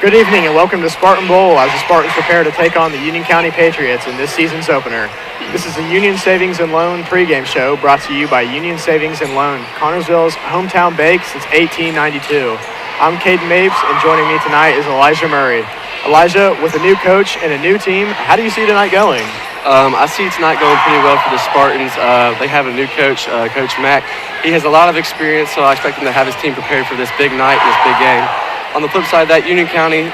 Good evening and welcome to Spartan Bowl as the Spartans prepare to take on the Union County Patriots in this season's opener. This is the Union Savings and Loan pregame show brought to you by Union Savings and Loan, Connersville's hometown bake since 1892. I'm Caden Mapes, and joining me tonight is Elijah Murray. Elijah, with a new coach and a new team, how do you see tonight going? I see tonight going pretty well for the Spartans. They have a new coach, Coach Mack. He has a lot of experience, so I expect him to have his team prepared for this big night, this big game. On the flip side of that, Union County,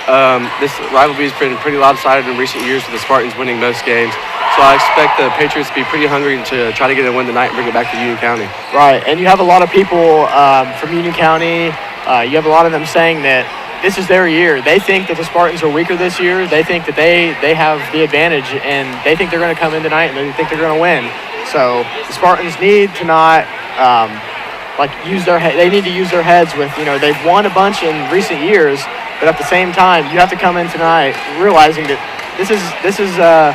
this rivalry has been pretty lopsided in recent years with the Spartans winning most games. So I expect the Patriots to be pretty hungry to try to get a win tonight and bring it back to Union County. Right, and you have a lot of people from Union County. You have a lot of them saying that this is their year. They think that the Spartans are weaker this year. They think that they have the advantage, and they think they're going to come in tonight and they think they're going to win. So the Spartans need to not use their they need to use their heads with, they've won a bunch in recent years, but at the same time you have to come in tonight realizing that this is the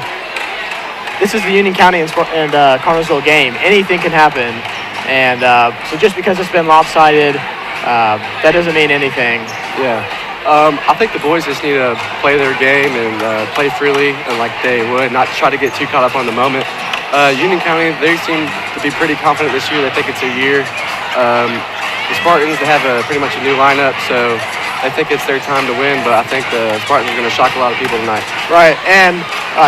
Union County and Connersville game. Anything can happen, and so just because it's been lopsided, that doesn't mean anything. Yeah. I think the boys just need to play their game and play freely and like they would, not try to get too caught up on the moment. Union County, they seem to be pretty confident this year. They think it's a year. The Spartans, they have pretty much a new lineup, so I think it's their time to win, but I think the Spartans are going to shock a lot of people tonight. Right, and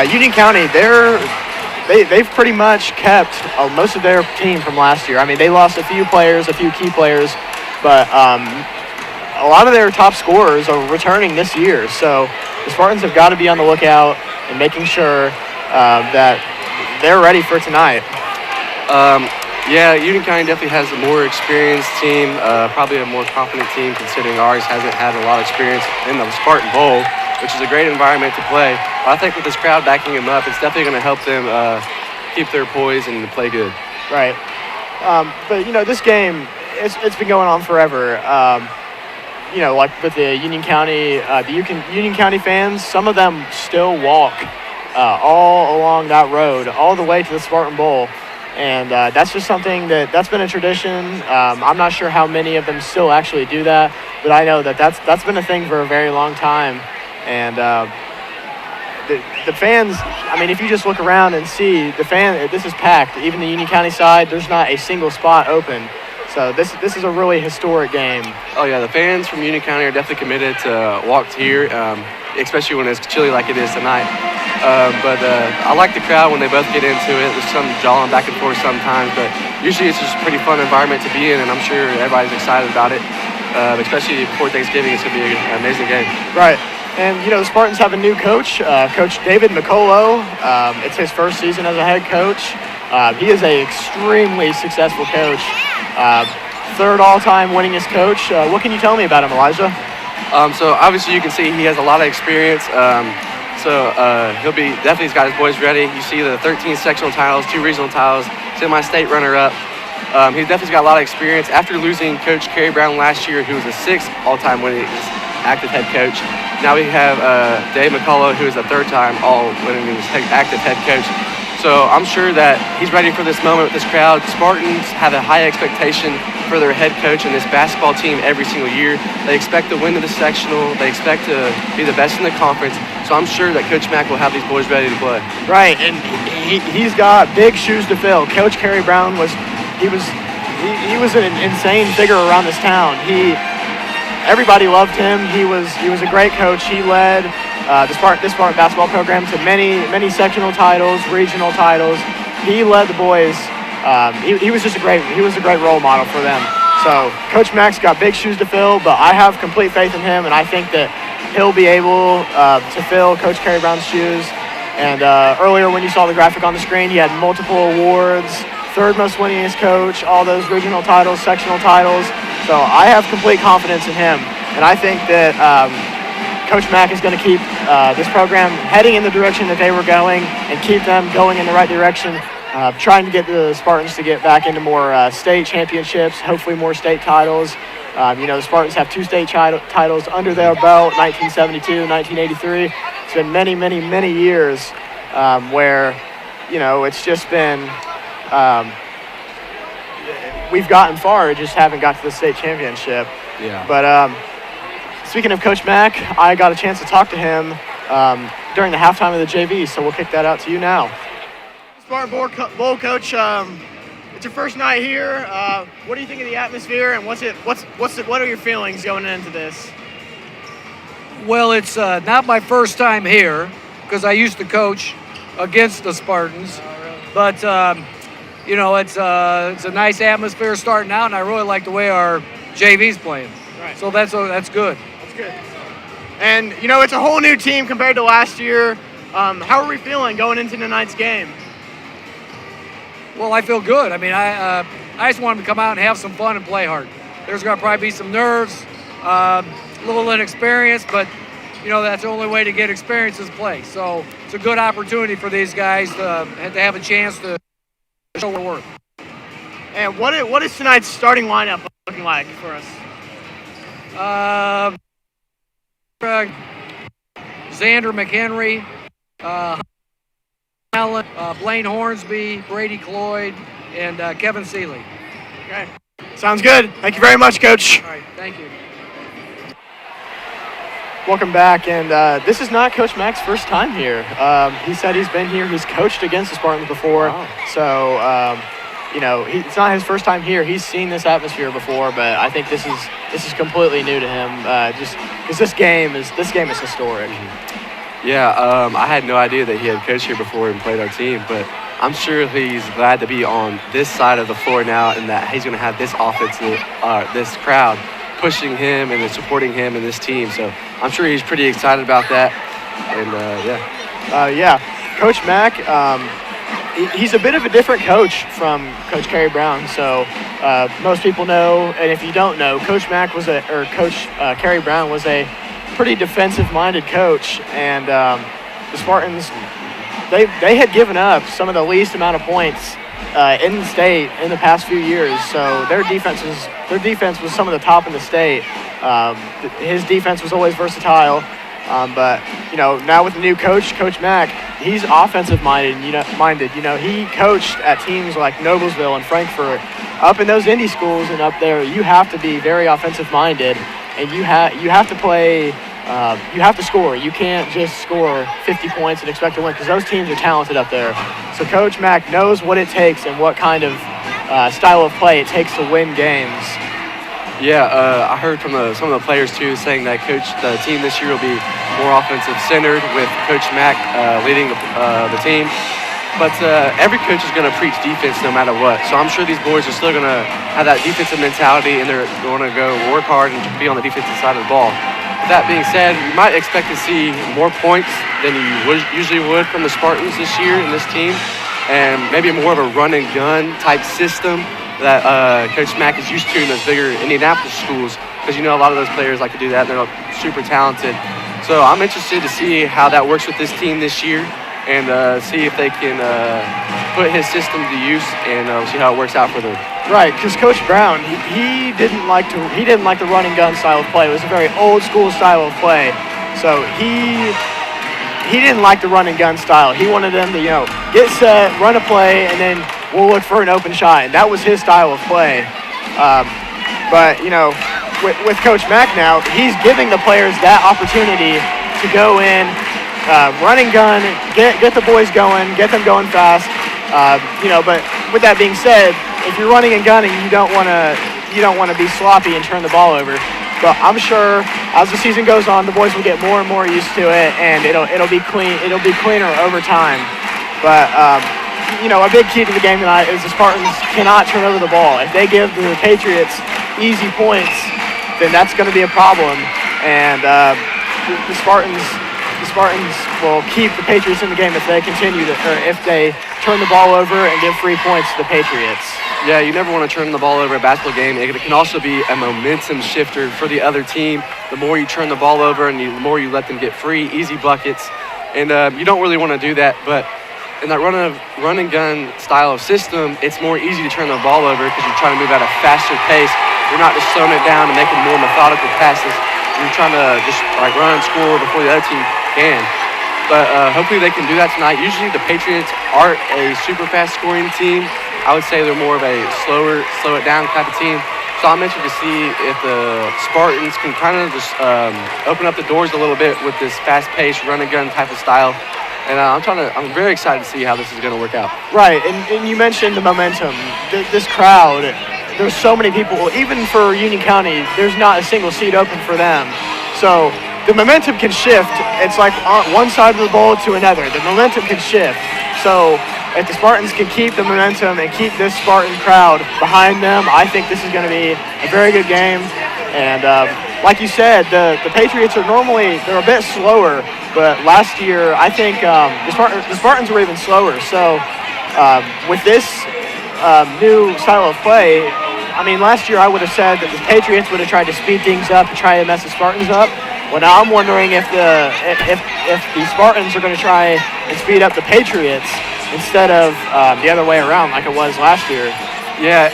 Union County, they've pretty much kept most of their team from last year. I mean, they lost a few key players, but a lot of their top scorers are returning this year. So the Spartans have got to be on the lookout and making sure that they're ready for tonight. Yeah, Union County definitely has a more experienced team, probably a more confident team considering ours hasn't had a lot of experience in the Spartan Bowl, which is a great environment to play. But I think with this crowd backing them up, it's definitely going to help them keep their poise and play good. Right. But, this game, it's been going on forever. Like with the Union County, Union County fans, some of them still walk all along that road, all the way to the Spartan Bowl. And that's just something that's been a tradition. I'm not sure how many of them still actually do that, but I know that's been a thing for a very long time. And the fans, I mean, if you just look around and see this is packed. Even the Union County side, there's not a single spot open. So this is a really historic game. Oh yeah, the fans from Union County are definitely committed to walk here, especially when it's chilly like it is tonight. But I like the crowd when they both get into it. There's some jawing back and forth sometimes, but usually it's just a pretty fun environment to be in, and I'm sure everybody's excited about it. Especially before Thanksgiving, it's going to be an amazing game. Right. And, the Spartans have a new coach, Coach David McCullough. It's his first season as a head coach. He is an extremely successful coach. Third all-time winningest coach. What can you tell me about him, Elijah? So obviously you can see he has a lot of experience. So he's got his boys ready. You see the 13 sectional titles, 2 regional titles, semi-state runner-up. He's definitely got a lot of experience. After losing Coach Kerry Brown last year, who was the 6th all-time winning active head coach, now we have Dave McCullough, who is the 3rd time all-winning active head coach. So I'm sure that he's ready for this moment with this crowd. Spartans have a high expectation for their head coach and this basketball team every single year. They expect to win to the sectional. They expect to be the best in the conference. So I'm sure that Coach Mack will have these boys ready to play. Right, and he's got big shoes to fill. Coach Kerry Brown was an insane figure around this town. Everybody loved him. He was a great coach. He led this Spartan basketball program to many sectional titles, regional titles. He led the boys. He was a great role model for them. So Coach Mack's got big shoes to fill, but I have complete faith in him, and I think that he'll be able to fill Coach Kerry Brown's shoes. And earlier when you saw the graphic on the screen, he had multiple awards, 3rd most winningest coach, all those regional titles, sectional titles. So I have complete confidence in him, and I think that Coach Mack is going to keep this program heading in the direction that they were going and keep them going in the right direction, trying to get the Spartans to get back into more state championships, hopefully more state titles. The Spartans have 2 state titles under their belt, 1972, 1983. It's been many, many, many years where, it's just been we've gotten far, just haven't got to the state championship. Yeah. But speaking of Coach Mack, I got a chance to talk to him during the halftime of the JV, so we'll kick that out to you now. Spartan Bowl coach, it's your first night here. What do you think of the atmosphere, and what are your feelings going into this? Well, it's not my first time here because I used to coach against the Spartans. Oh, really? But it's a nice atmosphere starting out, and I really like the way our JV's playing. Right. So that's good. That's good. And it's a whole new team compared to last year. How are we feeling going into tonight's game? Well, I feel good. I mean, I just want them to come out and have some fun and play hard. There's going to probably be some nerves, a little inexperience, but that's the only way to get experience is play. So it's a good opportunity for these guys to have a chance to show their worth. And what is tonight's starting lineup looking like for us? Xander McHenry, Allen, Blaine Hornsby, Brady Cloyd, and Kevin Seeley. Okay. Sounds good. Thank you very much, Coach. All right, thank you. Welcome back, and this is not Coach Mack's first time here. He said he's been here. He's coached against the Spartans before, so it's not his first time here. He's seen this atmosphere before, but I think this is completely new to him. Just because this game is historic. Yeah, I had no idea that he had coached here before and played our team, but I'm sure he's glad to be on this side of the floor now, and that he's going to have this offensive, this crowd pushing him and supporting him and this team. So I'm sure he's pretty excited about that. And Coach Mack, he's a bit of a different coach from Coach Kerry Brown. So most people know, and if you don't know, Coach Kerry Brown was a pretty defensive-minded coach, and the Spartans, they had given up some of the least amount of points in the state in the past few years. So their defense was some of the top in the state. His defense was always versatile, but now with the new coach, Coach Mack, he's offensive-minded. He coached at teams like Noblesville and Frankfort, up in those indie schools, and up there you have to be very offensive-minded, and you have to play. You have to score. You can't just score 50 points and expect to win, because those teams are talented up there. So Coach Mack knows what it takes and what kind of style of play it takes to win games. Yeah, I heard from some of the players too saying that the team this year will be more offensive centered with Coach Mack leading the team. But every coach is going to preach defense no matter what. So I'm sure these boys are still going to have that defensive mentality, and they're going to go work hard and be on the defensive side of the ball. That being said, you might expect to see more points than you usually would from the Spartans this year in this team, and maybe more of a run and gun type system that Coach Mack is used to in those bigger Indianapolis schools, because a lot of those players like to do that. They're super talented. So I'm interested to see how that works with this team this year, and see if they can put his system to use, and see how it works out for them. Right, because Coach Brown, he didn't like the run and gun style of play. It was a very old school style of play. So he didn't like the run and gun style. He wanted them to get set, run a play, and then we'll look for an open shot. And that was his style of play. But with Coach Mack now, he's giving the players that opportunity to go in, run and gun, get the boys going, get them going fast. But with that being said, if you're running and gunning, you don't want to be sloppy and turn the ball over. But I'm sure as the season goes on, the boys will get more and more used to it, and it'll be clean. It'll be cleaner over time. But a big key to the game tonight is the Spartans cannot turn over the ball. If they give the Patriots easy points, then that's going to be a problem. And the Spartans will keep the Patriots in the game if they if they turn the ball over and give free points to the Patriots. Yeah, you never want to turn the ball over a basketball game. It can also be a momentum shifter for the other team. The more you turn the ball over and the more you let them get free, easy buckets. And you don't really want to do that, but in that run and gun style of system, it's more easy to turn the ball over because you're trying to move at a faster pace. You're not just slowing it down and making more methodical passes. You're trying to just run and score before the other team can. But hopefully they can do that tonight. Usually the Patriots aren't a super fast scoring team. I would say they're more of a slow it down type of team. So optometric to see if the Spartans can kind of just open up the doors a little bit with this fast-paced run-and-gun type of style. And I'm very excited to see how this is going to work out. Right, and you mentioned the momentum. This crowd, there's so many people. Even for Union County, there's not a single seat open for them. So the momentum can shift. It's like on one side of the bowl to another. The momentum can shift. So if the Spartans can keep the momentum and keep this Spartan crowd behind them, I think this is going to be a very good game. And like you said, the Patriots are they're a bit slower, but last year I think the Spartans were even slower. So with this new style of play, I mean, last year I would have said that the Patriots would have tried to speed things up and try to mess the Spartans up. Well, now I'm wondering if the Spartans are going to try and speed up the Patriots instead of the other way around like it was last year. Yeah,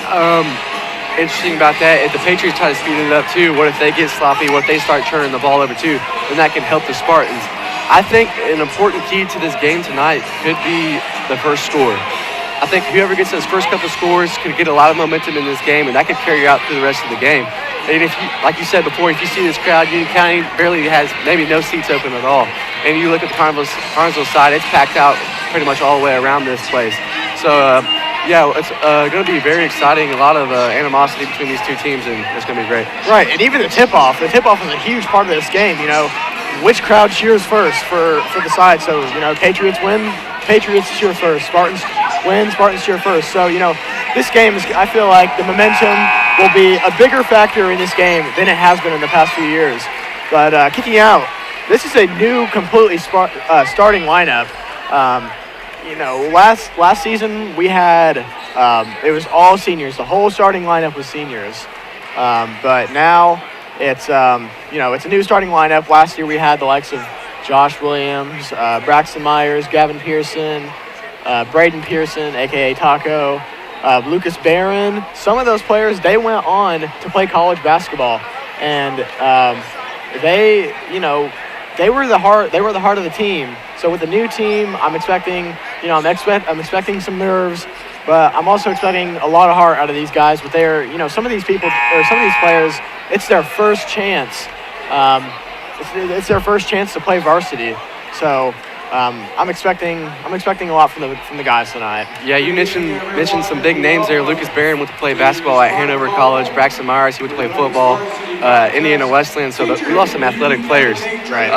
interesting about that. If the Patriots try to speed it up too, what if they get sloppy? What if they start turning the ball over too? Then that can help the Spartans. I think an important key to this game tonight could be the first score. I think whoever gets those first couple scores could get a lot of momentum in this game, and that could carry out through the rest of the game. And if you, like you said before, if you see this crowd, Union County barely has maybe no seats open at all. And you look at the Carnival side, it's packed out pretty much all the way around this place. So, yeah, it's going to be very exciting. A lot of animosity between these two teams, and it's going to be great. Right, and even the tip-off. The tip-off is a huge part of this game, you know. Which crowd cheers first for the side? So, you know, Patriots win, Patriots cheer first. Spartans win, Spartans cheer first. So, you know, this game is, I feel like the momentum will be a bigger factor in this game than it has been in the past few years. But kicking out, this is a new, completely starting lineup. You know, last season we had, it was all seniors. The whole starting lineup was seniors. But now it's, you know, it's a new starting lineup. Last year we had the likes of Josh Williams, Braxton Myers, Gavin Pearson, Braden Pearson, a.k.a. Taco, Lucas Barron. Some of those players, they went on to play college basketball. And they, you know, they were the heart of the team. So with the new team, I'm expecting, you know, I'm expecting some nerves, but I'm also expecting a lot of heart out of these guys. But they're, you know, some of these people or some of these players, it's their first chance. It's their first chance to play varsity. So I'm expecting a lot from the guys tonight. Yeah, you mentioned some big names there. Lucas Barron went to play basketball at Hanover College. Braxton Myers, he went to play football. Indiana Wesleyan. So we lost some athletic players. Right.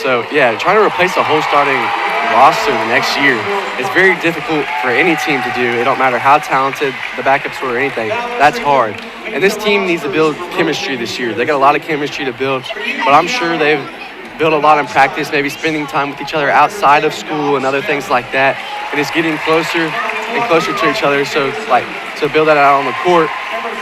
So yeah, trying to replace the whole starting roster the next year is very difficult for any team to do. It don't matter how talented the backups were or anything. That's hard. And this team needs to build chemistry this year. They got a lot of chemistry to build, but I'm sure they've built a lot in practice, maybe spending time with each other outside of school and other things like that, and it's getting closer and closer to each other. So like to build that out on the court.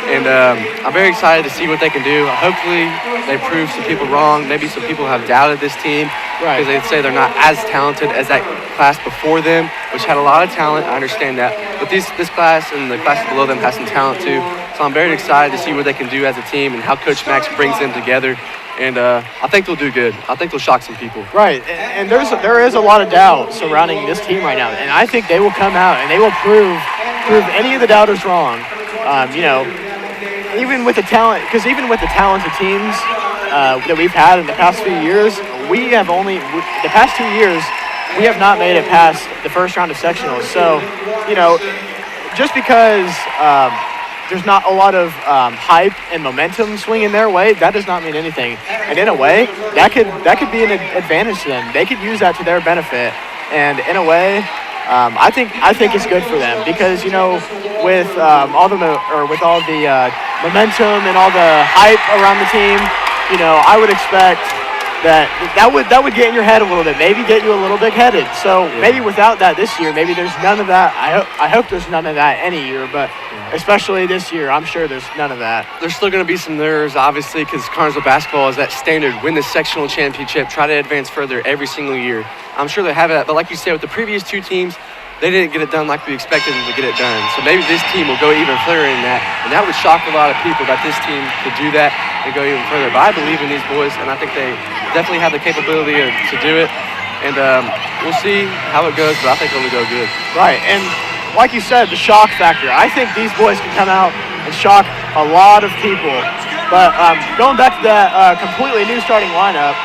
And I'm very excited to see what they can do. Hopefully they prove some people wrong. Maybe some people have doubted this team because they say they're not as talented as that class before them, which had a lot of talent. I understand that. But this class and the classes below them has some talent too. So I'm very excited to see what they can do as a team and how Coach Max brings them together. And I think they'll do good. I think they'll shock some people. Right, and there is a lot of doubt surrounding this team right now, and I think they will come out and they will prove any of the doubters wrong. You know, even with the talent, because even with the talented teams that we've had in the past few years, we have not made it past the first round of sectionals. So, you know, just because there's not a lot of hype and momentum swinging their way, that does not mean anything. And in a way, that could be an advantage to them. They could use that to their benefit. And in a way, I think it's good for them because, you know, with all the momentum and all the hype around the team, you know, I would expect that would get in your head a little bit, maybe get you a little big-headed. So maybe without that this year, maybe there's none of that. I hope there's none of that any year, but especially this year, I'm sure there's none of that. There's still going to be some nerves, obviously, because Carnesville basketball is that standard, win the sectional championship, try to advance further every single year. I'm sure they have that, but like you said, with the previous two teams, they didn't get it done like we expected them to get it done. So maybe this team will go even further in that, and that would shock a lot of people that this team could do that and go even further. But I believe in these boys, and I think they definitely have the capability to do it. And we'll see how it goes, but I think it'll go good. Right, and like you said, the shock factor. I think these boys can come out and shock a lot of people. But going back to that completely new starting lineup,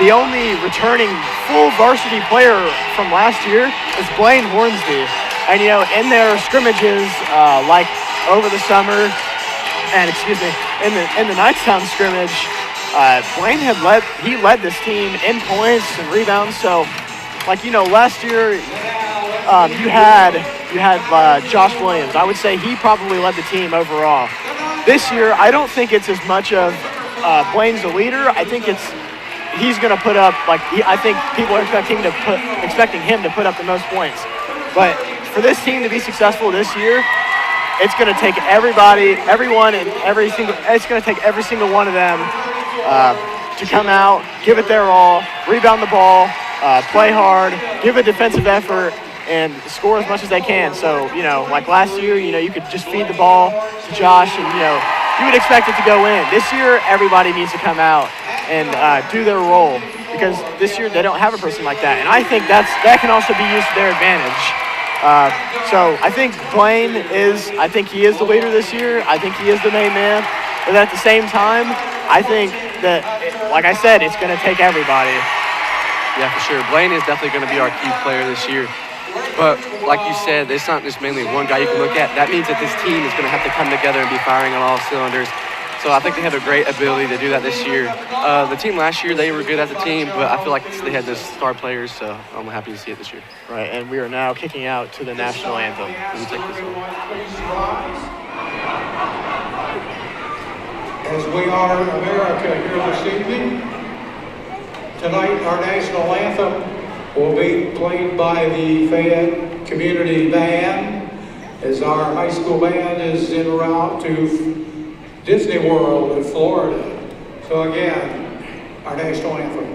the only returning full varsity player from last year is Blaine Hornsby. And, you know, in their scrimmages, like over the summer, and in the Knightstown scrimmage, Blaine led this team in points and rebounds. So, like, you know, last year you had Josh Williams. I would say he probably led the team overall. This year, I don't think it's as much of Blaine's the leader. I think he's going to put up, I think people are expecting him to put up the most points. But for this team to be successful this year, it's going to take it's going to take every single one of them to come out, give it their all, rebound the ball, play hard, give a defensive effort, and score as much as they can. So, you know, like last year, you know, you could just feed the ball to Josh and, you know, you would expect it to go in. This year, everybody needs to come out and do their role, because this year they don't have a person like that. And I think that can also be used to their advantage. So I think Blaine he is the leader this year. I think he is the main man. But at the same time, I think that, like I said, it's going to take everybody. Yeah, for sure. Blaine is definitely going to be our key player this year. But like you said, it's not just mainly one guy you can look at. That means that this team is going to have to come together and be firing on all cylinders. So I think they have a great ability to do that this year. The team last year, they were good as a team, but I feel like they had the star players, so I'm happy to see it this year. Right, and we are now kicking out to the national anthem. Let me take this one. As we honor America here this evening, tonight our national anthem will be played by the Fayette Community Band as our high school band is en route to Disney World in Florida. So again, our national anthem.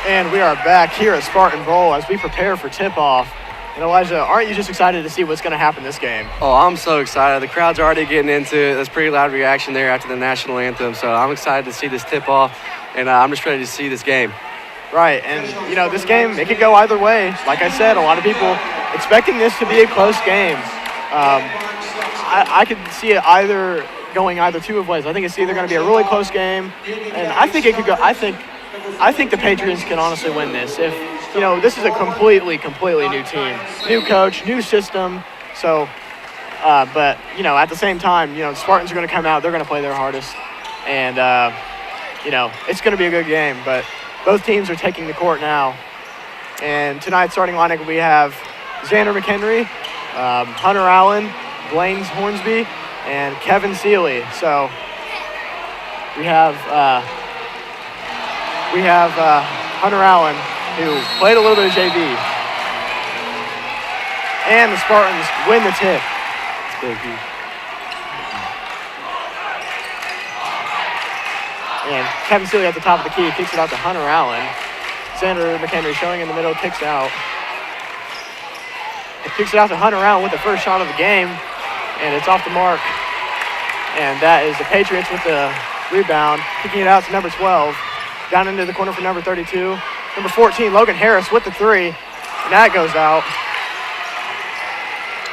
And we are back here at Spartan Bowl as we prepare for tip-off. And Elijah, aren't you just excited to see what's going to happen this game? Oh, I'm so excited. The crowd's already getting into it. There's pretty loud reaction there after the national anthem. So I'm excited to see this tip-off, and I'm just ready to see this game. Right, and, you know, this game, it could go either way. Like I said, a lot of people expecting this to be a close game. I could see it going either two of ways. I think it's either going to be a really close game, and I think it could go. I think the Patriots can honestly win this. If, you know, this is a completely new team, new coach, new system. So, but, you know, at the same time, you know, the Spartans are going to come out. They're going to play their hardest. And, you know, it's going to be a good game. But both teams are taking the court now. And tonight's starting lineup, we have Xander McHenry, Hunter Allen, Blaine Hornsby, and Kevin Seeley. So we have Hunter Allen, who played a little bit of JV. And the Spartans win the tip. Thank you. And Kevin Seeley at the top of the key kicks it out to Hunter Allen. Xander McHenry showing in the middle, kicks out. It kicks it out to Hunter Allen with the first shot of the game, and it's off the mark. And that is the Patriots with the rebound, kicking it out to number 12. Down into the corner for number 32. Number 14, Logan Harris with the three, and that goes out.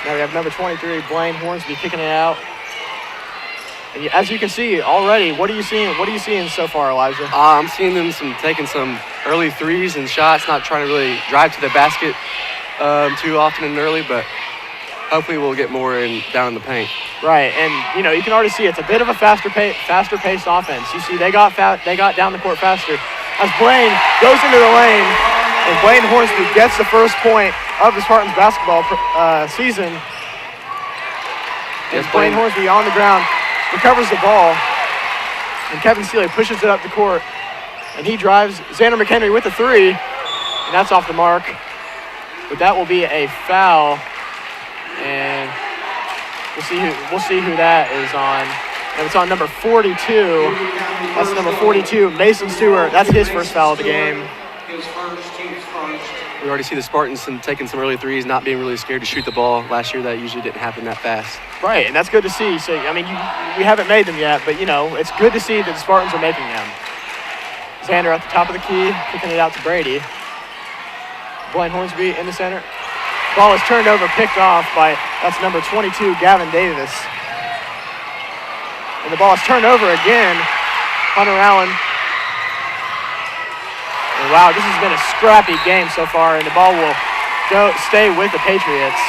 Now we have number 23, Blaine Hornsby, kicking it out. And as you can see already, what are you seeing? What are you seeing so far, Elijah? I'm seeing them taking some early threes and shots, not trying to really drive to the basket too often and early, but hopefully we'll get more down in the paint. Right, and you can already see it's a bit of a faster paced offense. You see they got down the court faster. As Blaine goes into the lane, and Blaine Hornsby gets the first point of the Spartans basketball season. Yes, Blaine Hornsby on the ground recovers the ball, and Kevin Seeley pushes it up the court, and he drives. Xander McHenry with the three, and that's off the mark. But that will be a foul, and we'll see who that is on. And it's on number 42. That's number 42, Mason Stewart. That's his first foul of the game. We already see the Spartans taking some early threes, not being really scared to shoot the ball. Last year, that usually didn't happen that fast. Right, and that's good to see. So, I mean, we haven't made them yet, but, it's good to see that the Spartans are making them. Xander at the top of the key, kicking it out to Brady. Blaine Hornsby in the center. Ball is turned over, picked off by, that's number 22, Gavin Davis. And the ball is turned over again. Hunter Allen. And wow, this has been a scrappy game so far, and the ball will stay with the Patriots.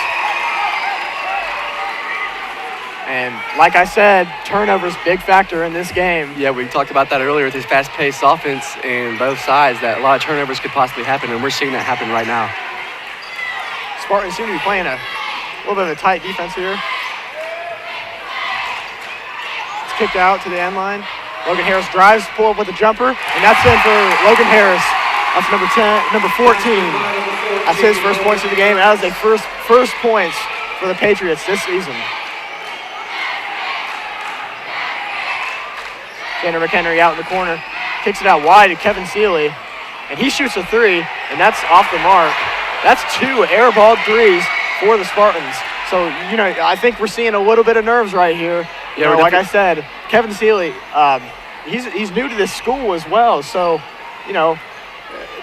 And like I said, turnovers, big factor in this game. Yeah, we talked about that earlier with this fast-paced offense and both sides, that a lot of turnovers could possibly happen, and we're seeing that happen right now. Spartans seem to be playing a little bit of a tight defense here. It's kicked out to the end line. Logan Harris drives, pull up with a jumper, and that's in for Logan Harris. That's number 10, number 14. That's his first points of the game. That was a first points for the Patriots this season. Xander McHenry out in the corner, kicks it out wide to Kevin Seeley, and he shoots a three, and that's off the mark. That's two airballed threes for the Spartans. So, I think we're seeing a little bit of nerves right here. Yeah, like I said, Kevin Seeley, he's new to this school as well. So,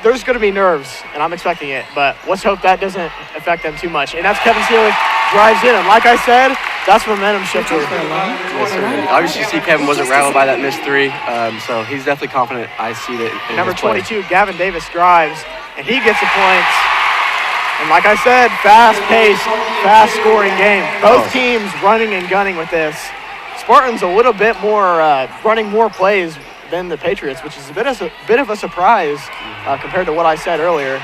there's going to be nerves, and I'm expecting it. But let's hope that doesn't affect them too much. And that's Kevin Seeley, drives in. And like I said, that's momentum shifter. Yes, sir. Obviously, you see Kevin wasn't rattled by that missed three, so he's definitely confident. I see that in Number his play. 22, Gavin Davis drives, and he gets the points. And like I said, fast-paced, fast-scoring game. Both teams running and gunning with this. Spartans a little bit more, running more plays than the Patriots, which is a bit of a surprise compared to what I said earlier.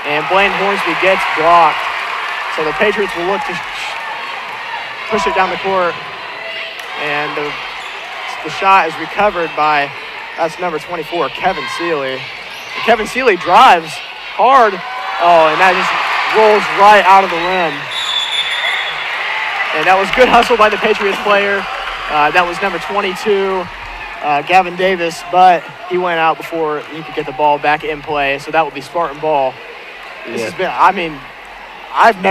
And Blaine Hornsby gets blocked. So the Patriots will look to push it down the court. And the shot is recovered by, that's number 24, Kevin Seeley. And Kevin Seeley drives hard. Oh, and that just rolls right out of the rim. And that was good hustle by the Patriots player. That was number 22, Gavin Davis, but he went out before he could get the ball back in play. So that will be Spartan ball. This has been, I've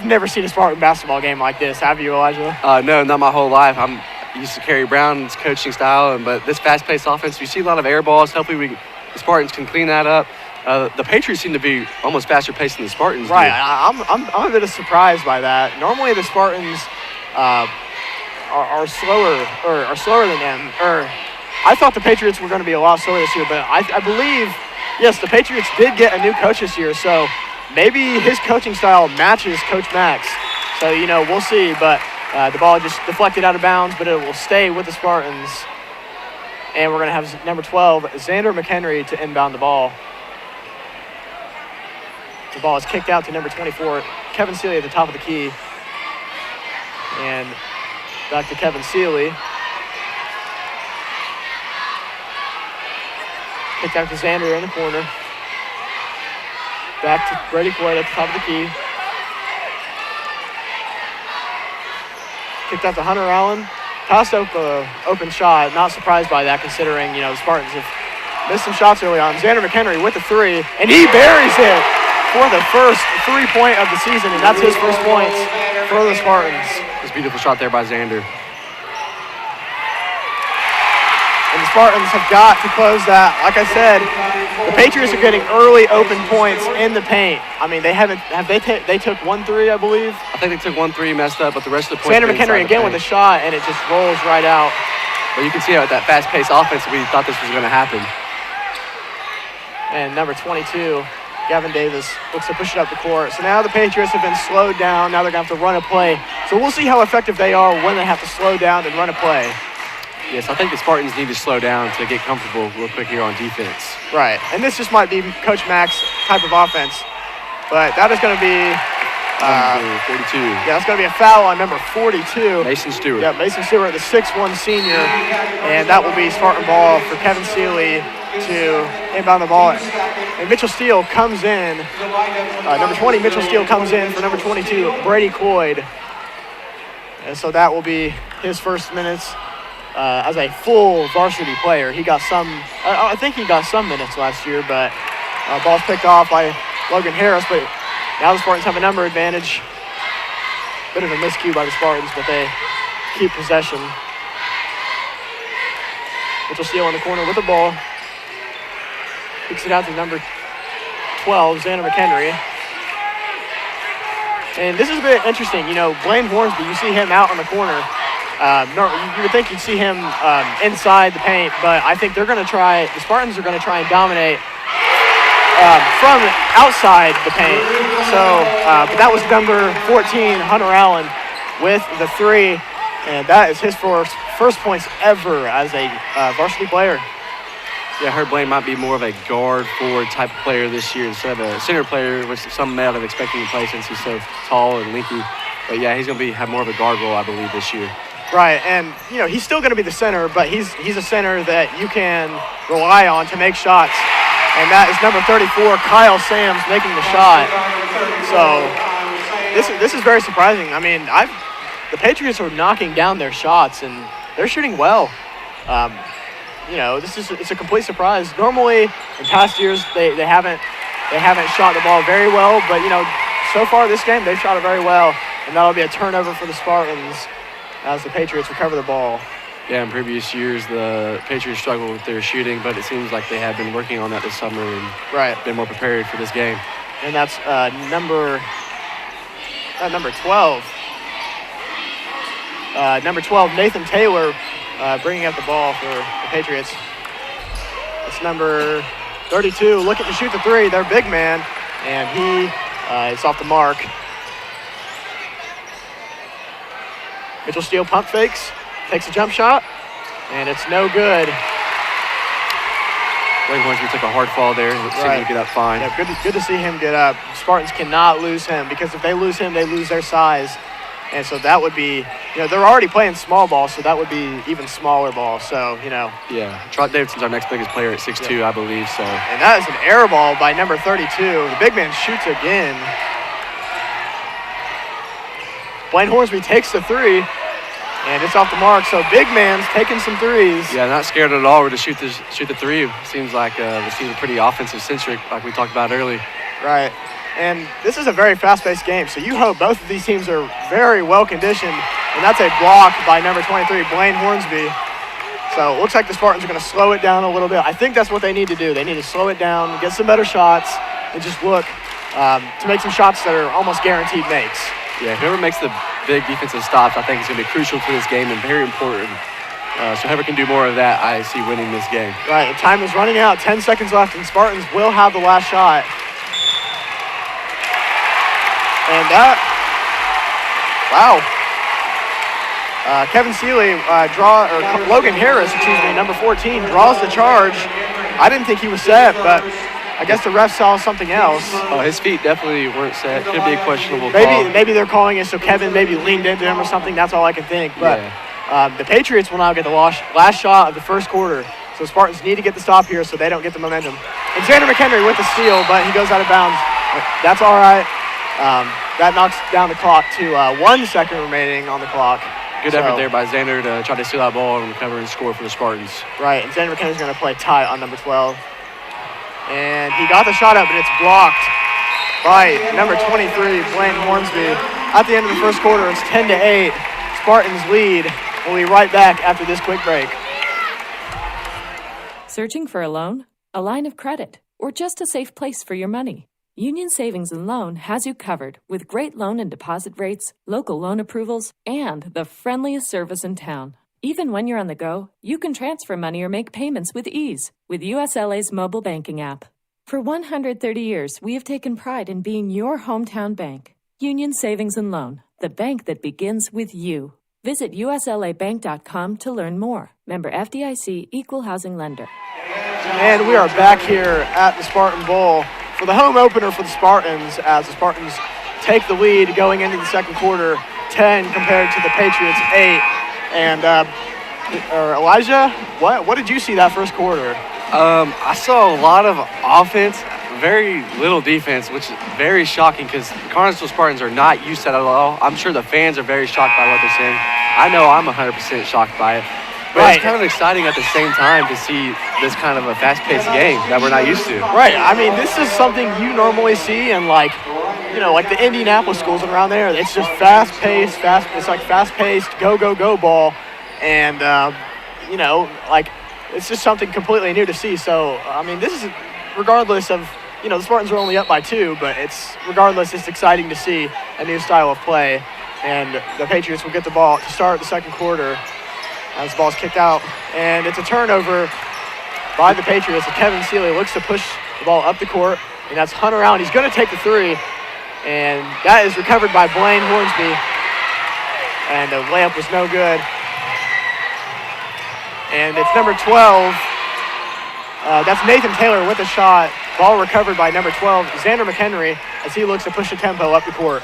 never seen a Spartan basketball game like this. Have you, Elijah? No, not my whole life. I'm used to Kerry Brown's coaching style, but this fast-paced offense, we see a lot of air balls. Hopefully the Spartans can clean that up. The Patriots seem to be almost faster paced than the Spartans. Right, do. I'm a bit surprised by that. Normally the Spartans are slower than them. I thought the Patriots were going to be a lot slower this year, but I believe, yes, the Patriots did get a new coach this year, so maybe his coaching style matches Coach Max. So, we'll see, but the ball just deflected out of bounds, but it will stay with the Spartans. And we're going to have number 12, Xander McHenry, to inbound the ball. The ball is kicked out to number 24, Kevin Seeley at the top of the key. And back to Kevin Seeley. Kicked out to Xander in the corner. Back to Brady Floyd at the top of the key. Kicked out to Hunter Allen. Tossed up open shot. Not surprised by that, considering, the Spartans have missed some shots early on. Xander McHenry with the three, and he buries it for the first 3-point of the season, and that's his first points for the Spartans. It's a beautiful shot there by Xander. And the Spartans have got to close that. Like I said, the Patriots are getting early open points in the paint. I mean, they took 1-3, I believe. I think they took 1-3, messed up, but the rest of the points. Xander McHenry again with a shot, and it just rolls right out. But you can see how with that fast-paced offense, we thought this was going to happen. And number 22, Gavin Davis, looks to push it up the court. So now the Patriots have been slowed down. Now they're going to have to run a play. So we'll see how effective they are when they have to slow down and run a play. Yes, I think the Spartans need to slow down to get comfortable real quick here on defense. Right, and this just might be Coach Mack's type of offense. But that is going to be... 42. Yeah, that's going to be a foul on number 42. Mason Stewart. Yeah, Mason Stewart, the 6'1 senior. And that will be Spartan ball for Kevin Seeley to inbound the ball. And Mitchell Steele comes in. Number 20, Mitchell Steele comes in for number 22, Brady Cloyd. And so that will be his first minutes as a full varsity player. He got some, I think he got some minutes last year, but ball's picked off by Logan Harris. But now the Spartans have a number advantage. Bit of a miscue by the Spartans, but they keep possession. Mitchell Steele in the corner with the ball. Kicks it out to number 12, Xander McHenry. And this is a bit interesting. You know, Blaine Hornsby, you see him out on the corner. You would think you'd see him inside the paint, but I think they're going to try, the Spartans are going to try and dominate from outside the paint. So, but that was number 14, Hunter Allen, with the 3, and that is his first points ever as a varsity player. Yeah, I heard Blaine might be more of a guard forward type of player this year instead of a center player, which some may have expected him to play since he's so tall and lanky. But yeah, he's going to have more of a guard role, I believe, this year. Right, and you know he's still going to be the center, but he's a center that you can rely on to make shots. And that is number 34, Kyle Sams, making the shot. So this is very surprising. I mean, the Patriots are knocking down their shots, and they're shooting well. You know, it's a complete surprise. Normally, in past years, they haven't shot the ball very well, but you know, so far this game they've shot it very well, and that'll be a turnover for the Spartans as the Patriots recover the ball. Yeah, in previous years, the Patriots struggled with their shooting, but it seems like they have been working on that this summer and been more prepared for this game. And that's number 12. Number 12, Nathan Taylor, bringing up the ball for the Patriots. It's number 32, looking to shoot the 3, their big man, and he is off the mark. Mitchell Steele pump fakes, takes a jump shot, and it's no good. Blaine Hornsby took a hard fall there. Seemed to get up fine. Yeah, good to see him get up. Spartans cannot lose him, because if they lose him, they lose their size. And so that would be, you know, they're already playing small ball, so that would be even smaller ball. So, you know. Yeah, Trot Davidson's our next biggest player at 6'2", I believe. So. And that is an air ball by number 32. The big man shoots again. Blaine Hornsby takes the 3, and it's off the mark. So big man's taking some 3s. Yeah, not scared at all to shoot the 3. Seems like the team's pretty offensive-centric, like we talked about earlier. Right. And this is a very fast-paced game, so you hope both of these teams are very well-conditioned. And that's a block by number 23, Blaine Hornsby. So it looks like the Spartans are going to slow it down a little bit. I think that's what they need to do. They need to slow it down, get some better shots, and just look to make some shots that are almost guaranteed makes. Yeah, whoever makes the big defensive stops, I think is going to be crucial to this game and very important. So whoever can do more of that, I see winning this game. Right, the time is running out. 10 seconds left, and Spartans will have the last shot. And that, wow. Kevin Seeley, Logan Harris, number 14, draws the charge. I didn't think he was set, but I guess the ref saw something else. Oh, his feet definitely weren't set. Could be a questionable call. Maybe they're calling it so Kevin maybe leaned into him or something. That's all I can think. But the Patriots will now get the last shot of the first quarter. So Spartans need to get the stop here so they don't get the momentum. And Xander McHenry with the steal, but he goes out of bounds. That's all right. That knocks down the clock to 1 second remaining on the clock. Good effort there by Xander to try to steal that ball and recover and score for the Spartans. Right, and Xander McHenry's going to play tight on number 12. And he got the shot up, but it's blocked by number 23, Blaine Hornsby. At the end of the first quarter, it's 10-8. Spartans lead. We'll be right back after this quick break. Searching for a loan, a line of credit, or just a safe place for your money? Union Savings and Loan has you covered with great loan and deposit rates, local loan approvals, and the friendliest service in town. Even when you're on the go, you can transfer money or make payments with ease with USLA's mobile banking app. For 130 years, we have taken pride in being your hometown bank. Union Savings and Loan, the bank that begins with you. Visit uslabank.com to learn more. Member FDIC, Equal Housing Lender. And we are back here at the Spartan Bowl for the home opener for the Spartans, as the Spartans take the lead going into the second quarter, 10 compared to the Patriots 8. And Elijah, what did you see that first quarter? I saw a lot of offense, very little defense, which is very shocking because the Carnesville Spartans are not used to that at all. I'm sure the fans are very shocked by what they're seeing. I know I'm 100% shocked by it. But It's kind of exciting at the same time to see this kind of a fast-paced game that we're not used to. Right. I mean, this is something you normally see in, like the Indianapolis schools and around there. It's just fast-paced, it's like fast-paced, go ball. And, it's just something completely new to see. So, I mean, this is regardless of, the Spartans are only up by 2, but it's exciting to see a new style of play. And the Patriots will get the ball to start the second quarter as the ball's kicked out. And it's a turnover by the Patriots. And Kevin Seeley looks to push the ball up the court, and that's Hunter Allen. He's going to take the 3, and that is recovered by Blaine Hornsby. And the layup was no good. And it's number 12. That's Nathan Taylor with a shot. Ball recovered by number 12, Xander McHenry, as he looks to push the tempo up the court.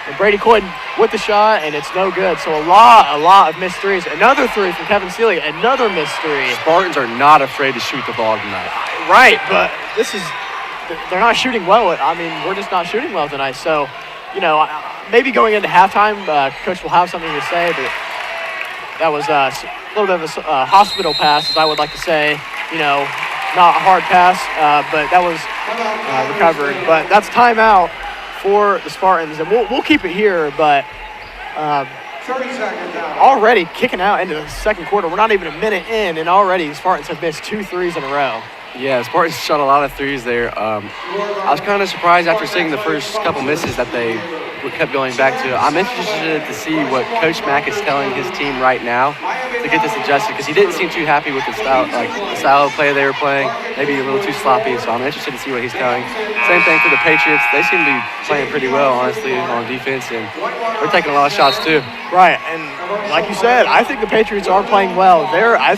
And Brady Coyden with the shot, and it's no good. So a lot of missed threes. Another 3 from Kevin Seeley, another missed 3. Spartans are not afraid to shoot the ball tonight. Right, but they're not shooting well. I mean, we're just not shooting well tonight. So, maybe going into halftime, Coach will have something to say, but that was a little bit of a hospital pass, as I would like to say. Not a hard pass, but that was recovered. But that's timeout for the Spartans, and we'll keep it here, but 30 seconds out. already kicking out into the second quarter. We're not even a minute in, and already the Spartans have missed 2 threes in a row. Yeah, Spartans shot a lot of threes there. I was kind of surprised after seeing the first couple misses that they kept going back to. I'm interested to see what Coach Mack is telling his team right now to get this adjusted, because he didn't seem too happy with the style of play they were playing, maybe a little too sloppy, so I'm interested to see what he's telling. Same thing for the Patriots. They seem to be playing pretty well, honestly, on defense, and they're taking a lot of shots too. Right, and like you said, I think the Patriots are playing well. I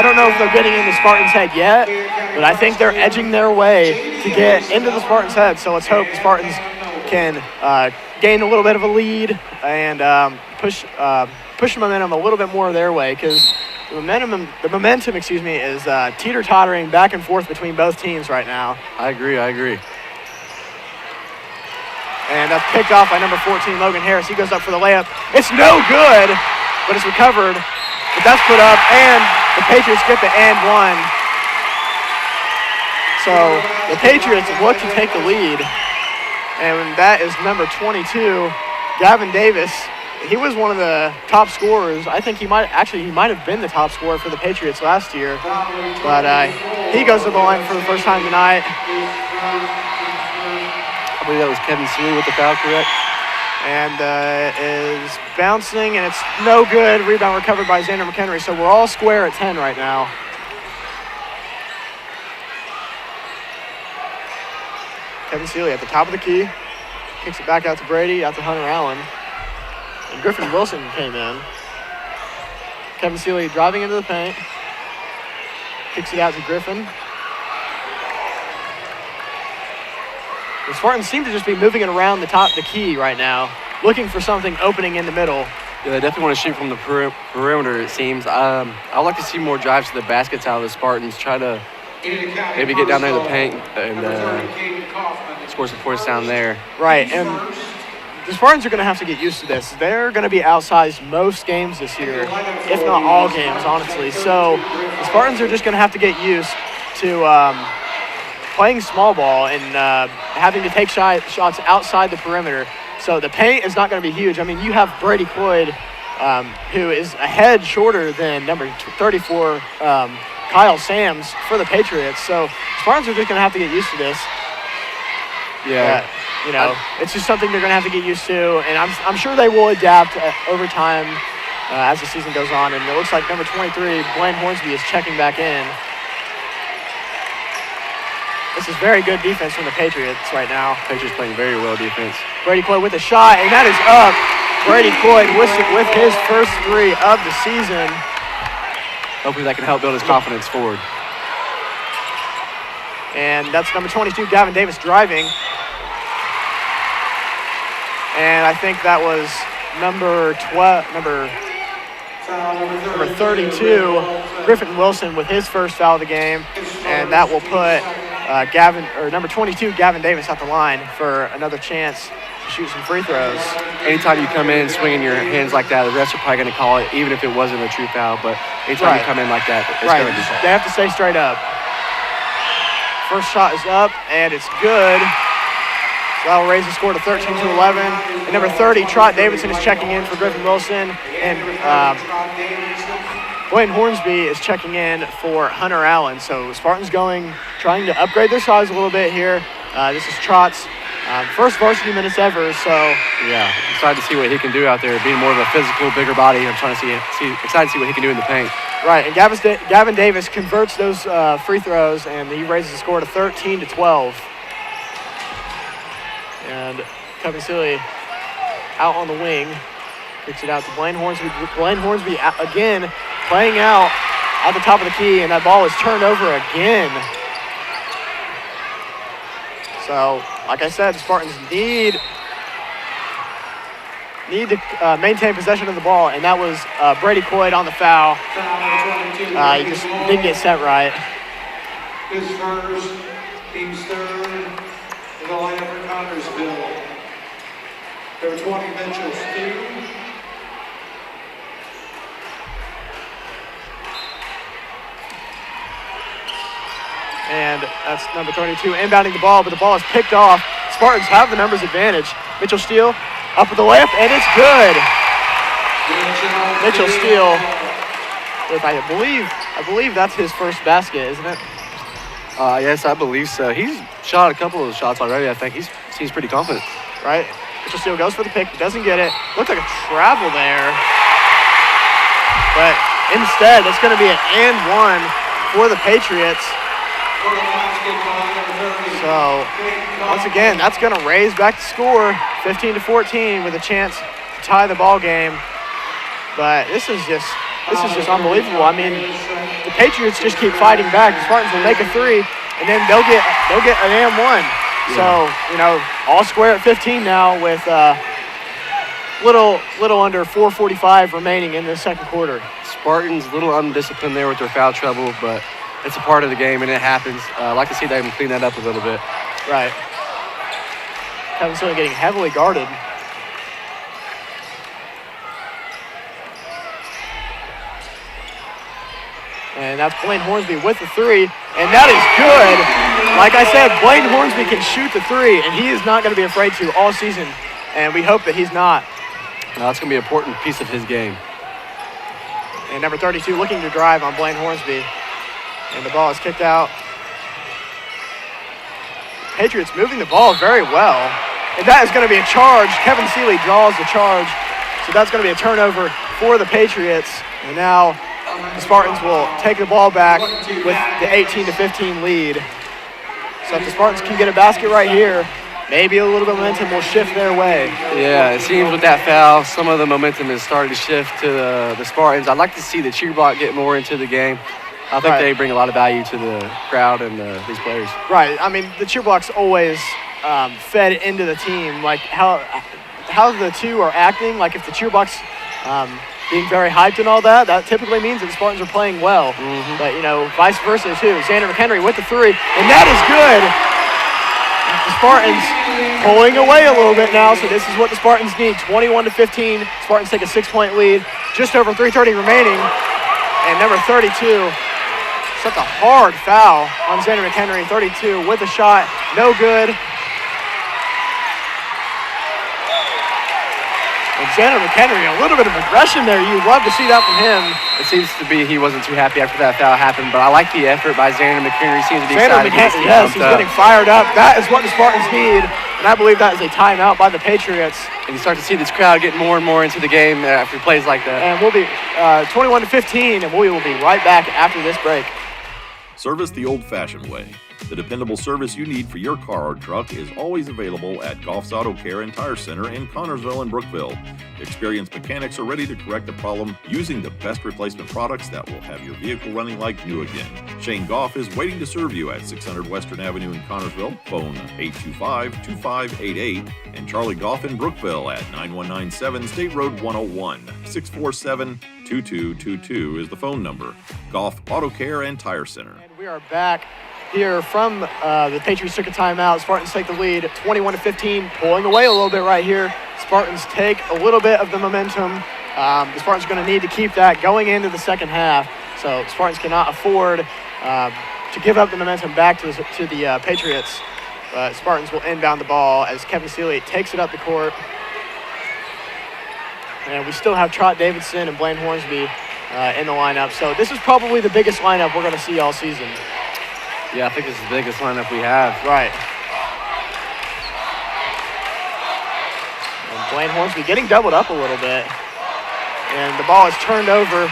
don't know if they're getting in the Spartans' head yet, but I think they're edging their way to get into the Spartans' head. So let's hope the Spartans can gain a little bit of a lead and push the momentum a little bit more their way, because the momentum is teeter-tottering back and forth between both teams right now. I agree. And that's picked off by number 14, Logan Harris. He goes up for the layup. It's no good, but it's recovered. But that's put up, and the Patriots get the and 1. So the Patriots look to take the lead. And that is number 22, Gavin Davis. He was one of the top scorers. I think he might have been the top scorer for the Patriots last year. But he goes to the line for the first time tonight. I believe that was Kevin Seeley with the foul, correct? And is bouncing, and it's no good. Rebound recovered by Xander McHenry. So we're all square at 10 right now. Kevin Seeley at the top of the key. Kicks it back out to Brady, out to Hunter Allen. And Griffin Wilson came in. Kevin Seeley driving into the paint. Kicks it out to Griffin. The Spartans seem to just be moving it around the key right now, looking for something opening in the middle. Yeah, they definitely want to shoot from the perimeter, it seems. I'd like to see more drives to the baskets out of the Spartans. Try to maybe get down there in the paint and score some points down there. Right, and the Spartans are going to have to get used to this. They're going to be outsized most games this year, if not all games, honestly. So the Spartans are just going to have to get used to playing small ball and having to take shots outside the perimeter. So the paint is not going to be huge. I mean, you have Brady Coyd who is a head shorter than number 34, Kyle Sams, for the Patriots. So Spartans are just going to have to get used to this. Yeah. It's just something they're going to have to get used to, and I'm sure they will adapt over time as the season goes on. And it looks like number 23, Blaine Hornsby, is checking back in. This is very good defense from the Patriots right now. Patriots playing very well defense. Brady Coy with a shot, and that is up. Brady Coy with his first 3 of the season. Hopefully that can help build his confidence forward. And that's number 22, Gavin Davis, driving. And I think that was number 32, Griffin Wilson, with his first foul of the game. And that will put number 22, Gavin Davis, at the line for another chance to shoot some free throws. Anytime you come in swinging your hands like that, the refs are probably going to call it, even if it wasn't a true foul. But anytime you come in like that, it's going to be called. They have to stay straight up. First shot is up, and it's good. So that'll raise the score to 13-11. And number 30, Trot Davidson, is checking in for Griffin Wilson. And Blaine Hornsby is checking in for Hunter Allen. So Spartans trying to upgrade their size a little bit here. This is Trot's first varsity minutes ever. So yeah, excited to see what he can do out there, being more of a physical, bigger body. I'm trying to excited to see what he can do in the paint. Right, and Gavin Davis converts those free throws, and he raises the score to 13-12. And Kevin Seeley out on the wing, kicks it out to Blaine Hornsby. Blaine Hornsby again playing out at the top of the key, and that ball is turned over again. So, like I said, the Spartans need to maintain possession of the ball, and that was Brady Coyd on the foul. He just didn't get set right. His first, team's third, in the lineup for Connorsville. Number 20, Mitchell Steele. And that's number 32 inbounding the ball, but the ball is picked off. Spartans have the numbers advantage. Mitchell Steele up with the layup, and it's good. Mitchell Steele with, I believe that's his first basket, isn't it? Yes, I believe so. He's shot a couple of shots already. I think he seems pretty confident. Right. Mitchell Steele goes for the pick, doesn't get it. Looks like a travel there. But instead, it's going to be an and one for the Patriots. So, once again, that's going to raise back the score, 15-14, with a chance to tie the ball game. But this is just unbelievable. I mean, the Patriots just keep fighting back. The Spartans will make a three, and then they'll get an and one. Yeah. So, all square at 15 now with little under 4:45 remaining in the second quarter. Spartans a little undisciplined there with their foul trouble, but it's a part of the game, and it happens. I'd like to see them clean that up a little bit. Right. Kevin Seeley getting heavily guarded. And that's Blaine Hornsby with the three, and that is good. Like I said, Blaine Hornsby can shoot the three, and he is not going to be afraid to all season, and we hope that he's not. No, that's going to be an important piece of his game. And number 32 looking to drive on Blaine Hornsby, and the ball is kicked out. Patriots moving the ball very well, and that is going to be a charge. Kevin Seeley draws the charge, so that's going to be a turnover for the Patriots, and now the Spartans will take the ball back with the 18-15 lead. So if the Spartans can get a basket right here, maybe a little bit of momentum will shift their way. Yeah, it seems with that foul, some of the momentum is starting to shift to the Spartans. I'd like to see the cheer block get more into the game. I think they bring a lot of value to the crowd and these players. Right. I mean, the cheer block's always fed into the team. Like how the two are acting. Like if the cheer block's being very hyped and all that, that typically means that the Spartans are playing well. Mm-hmm. But, vice versa, too. Xander McHenry with the three, and that is good. The Spartans pulling away a little bit now, so this is what the Spartans need. 21-15. Spartans take a 6-point lead. Just over 3:30 remaining. And number 32, such a hard foul on Xander McHenry. 32 with a shot. No good. And Xander McHenry, a little bit of aggression there. You'd love to see that from him. It seems to be he wasn't too happy after that foul happened, but I like the effort by Xander McHenry. He seems to be Xander excited. to get his McHenry, team yes, pumped he's up. getting fired up. That is what the Spartans need, and I believe that is a timeout by the Patriots. And you start to see this crowd get more and more into the game after plays like that. And we'll be 21-15, and we will be right back after this break. Service the old-fashioned way. The dependable service you need for your car or truck is always available at Goff's Auto Care and Tire Center in Connorsville and Brookville. Experienced mechanics are ready to correct the problem using the best replacement products that will have your vehicle running like new again. Shane Goff is waiting to serve you at 600 Western Avenue in Connorsville. Phone 825-2588 and Charlie Goff in Brookville at 9197 State Road 101. 647-2222 is the phone number. Goff Auto Care and Tire Center. And we are back here from the Patriots took a timeout. Spartans take the lead 21-15, pulling away a little bit right here. Spartans take a little bit of the momentum. The Spartans are going to need to keep that going into the second half. So Spartans cannot afford to give up the momentum back to the Patriots. Spartans will inbound the ball as Kevin Seeley takes it up the court. And we still have Trot Davidson and Blaine Hornsby in the lineup. So this is probably the biggest lineup we're going to see all season. Yeah, I think it's the biggest lineup we have. Right. And Blaine Hornsby getting doubled up a little bit. And the ball is turned over.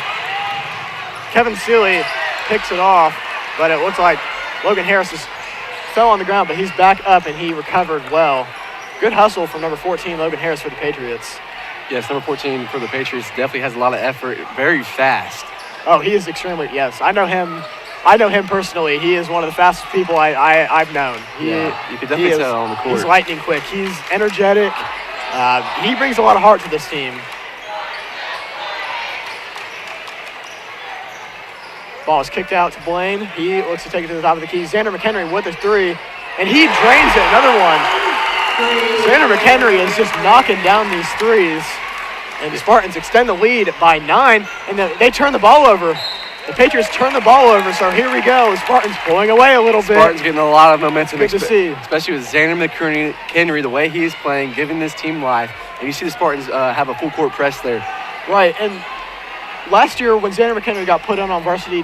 Kevin Seeley picks it off, but it looks like Logan Harris fell on the ground, but he's back up and he recovered well. Good hustle from number 14, Logan Harris, for the Patriots. Yes, number 14 for the Patriots definitely has a lot of effort, very fast. Oh, he is extremely, yes. I know him personally. He is one of the fastest people I've known. You can definitely tell on the court. He's lightning quick. He's energetic. He brings a lot of heart to this team. Ball is kicked out to Blaine. He looks to take it to the top of the key. Xander McHenry with a three, and he drains it. Another one. Xander McHenry is just knocking down these threes, and the Spartans extend the lead by 9, and they turn the ball over. The Patriots turn the ball over, so here we go. Spartans pulling away a little bit. Spartans getting a lot of momentum. Good to see. Especially with Xander McHenry, the way he's playing, giving this team life. And you see the Spartans have a full court press there. Right, and last year when Xander McHenry got put on varsity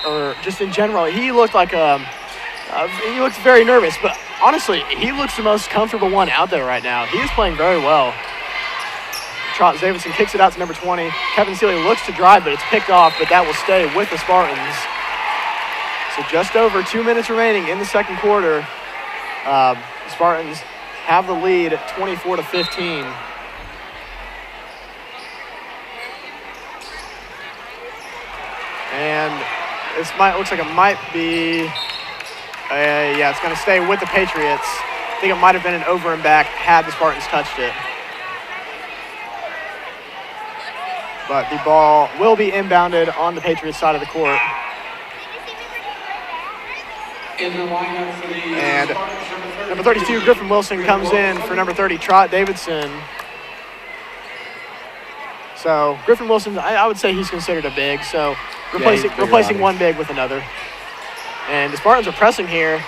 or just in general, he looked like he looked very nervous. But honestly, he looks the most comfortable one out there right now. He is playing very well. Trot Davidson kicks it out to number 20. Kevin Seeley looks to drive, but it's picked off, but that will stay with the Spartans. So just over 2 minutes remaining in the second quarter. The Spartans have the lead at 24-15. And looks like it might be, yeah, it's going to stay with the Patriots. I think it might have been an over and back had the Spartans touched it. But the ball will be inbounded on the Patriots side of the court. In the lineup for the And number 32, Griffin Wilson, comes in for number 30, Trot Davidson. So Griffin Wilson, I would say he's considered a big, so replacing one big with another. And the Spartans are pressing here.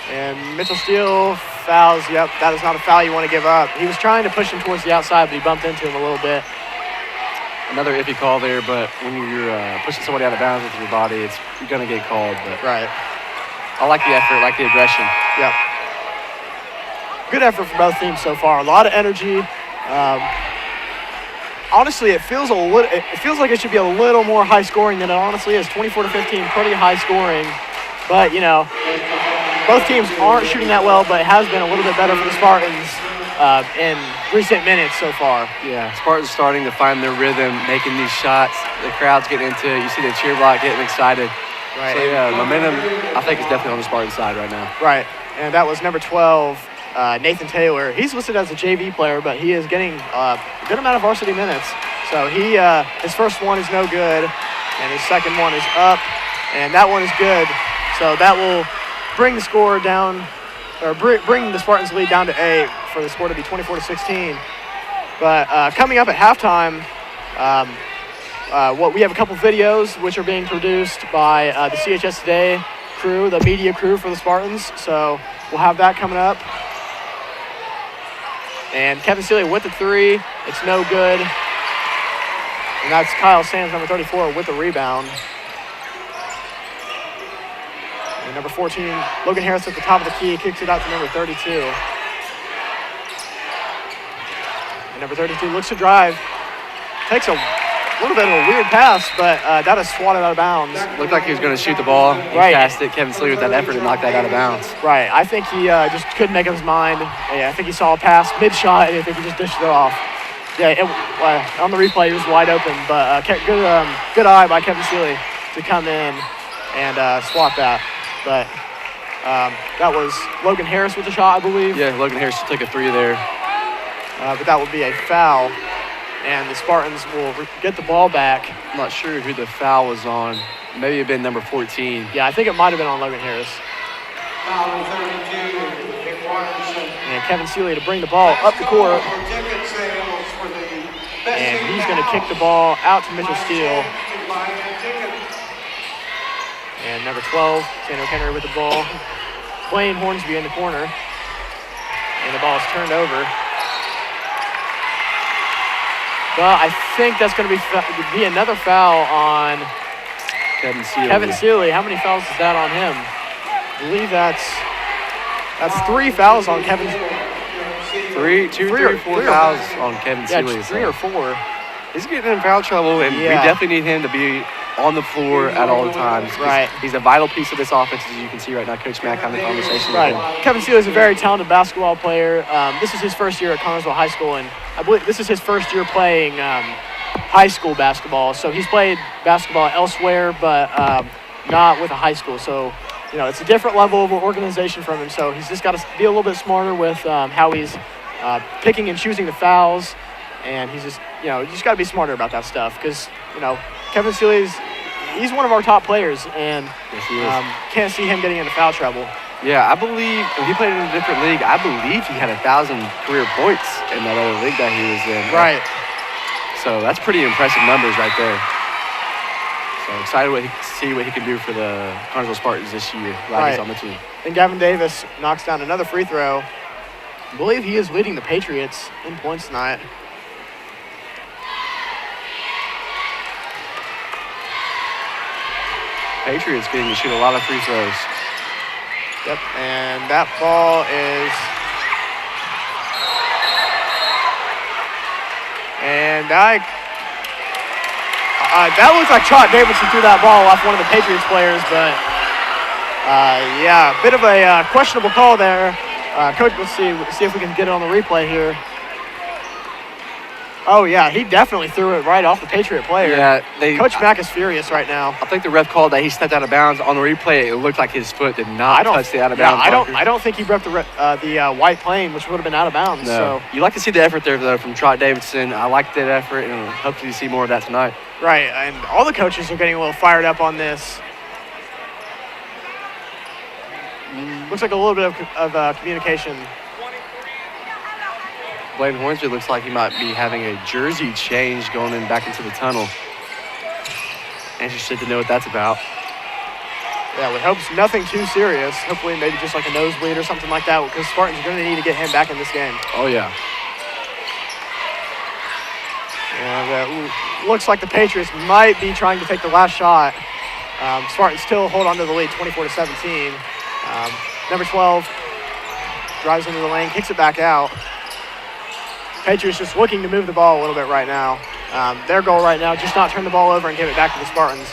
And Mitchell Steele fouls. Yep, that is not a foul you want to give up. He was trying to push him towards the outside, but he bumped into him a little bit. Another iffy call there, but when you're pushing somebody out of bounds with your body, you're going to get called. But right. I like the effort, I like the aggression. Yep. Good effort from both teams so far. A lot of energy. Honestly, it feels like it should be a little more high scoring than it honestly is. 24-15, pretty high scoring. But, you know, both teams aren't shooting that well, but it has been a little bit better for the Spartans in recent minutes so far. Yeah, Spartans starting to find their rhythm, making these shots. The crowd's getting into it. You see the cheer block getting excited. Right. So, yeah, momentum, I think, is definitely on the Spartan side right now. Right, and that was number 12, Nathan Taylor. He's listed as a JV player, but he is getting a good amount of varsity minutes. So his first one is no good, and his second one is up, and that one is good. So that will bring the score down, or bring the Spartans' lead down to 8 for the score to be 24-16. But coming up at halftime, we have a couple videos which are being produced by the CHS Today crew, the media crew for the Spartans. So we'll have that coming up. And Kevin Celia with the three. It's no good. And that's Kyle Sands, number 34, with the rebound. And number 14, Logan Harris at the top of the key, kicks it out to number 32. And number 32 looks to drive. Takes a little bit of a weird pass, but that is swatted out of bounds. Looked like he was going to shoot the ball. He passed it. Kevin Celia with that effort to knock that out of bounds. Right. I think he just couldn't make up his mind. Yeah, I think he saw a pass mid-shot, and I think he just dished it off. Yeah, on the replay, he was wide open, but good eye by Kevin Seeley to come in and swat that. But that was Logan Harris with the shot, I believe. Yeah, Logan Harris took a three there. But that would be a foul, and the Spartans will get the ball back. I'm not sure who the foul was on. Maybe it had been number 14. Yeah, I think it might have been on Logan Harris. Foul 32, it was. And Kevin Seeley to bring the ball up the court. And he's going to kick the ball out to Mitchell Steele. And number 12, Sandro Henry with the ball. Blaine Hornsby in the corner. And the ball is turned over. Well, I think that's going to be another foul on Kevin Seeley. Kevin Seeley. How many fouls is that on him? I believe that's 3 fouls on Kevin Seeley. Three or four fouls on Kevin Seeley. Yeah, 3 or 4. He's getting in foul trouble, and we definitely need him to be on the floor at all times. Right. He's a vital piece of this offense, as you can see right now. Coach Mack having the conversation with him. Kevin Seeley is a very talented basketball player. This is his first year at Connersville High School, and I believe this is his first year playing high school basketball. So he's played basketball elsewhere, but not with a high school. So, it's a different level of organization from him. So he's just got to be a little bit smarter with how he's picking and choosing the fouls. And he's just, you just got to be smarter about that stuff because, Kevin Seeley he's one of our top players, and yes, he is. Can't see him getting into foul trouble. Yeah, I believe when he played in a different league, I believe he had 1,000 career points in that other league that he was in. Right. So that's pretty impressive numbers right there. So excited to see what he can do for the Connersville Spartans this year while he's on the team. And Gavin Davis knocks down another free throw. I believe he is leading the Patriots in points tonight. Patriots getting to shoot a lot of free throws. Yep, and that ball is... And that looks like Trot Davidson threw that ball off one of the Patriots players, but yeah, a bit of a questionable call there. Coach, let's see if we can get it on the replay here. Oh, yeah, he definitely threw it right off the Patriot player. Yeah, Coach Mack is furious right now. I think the ref called that he stepped out of bounds. On the replay, it looked like his foot did not touch the out of bounds. I don't think he broke the white plane, which would have been out of bounds. No. So you like to see the effort there, though, from Trot Davidson. I like that effort, and hopefully you see more of that tonight. Right, and all the coaches are getting a little fired up on this. Looks like a little bit of communication. Blaine Hornsby looks like he might be having a jersey change going back into the tunnel. Interested to know what that's about. Yeah, we hope nothing too serious. Hopefully maybe just like a nosebleed or something like that, because Spartans are going to need to get him back in this game. Oh, yeah. And looks like the Patriots might be trying to take the last shot. Spartans still hold on to the lead 24-17. Number 12 drives into the lane, kicks it back out. Patriots just looking to move the ball a little bit right now. Their goal right now, just not turn the ball over and give it back to the Spartans.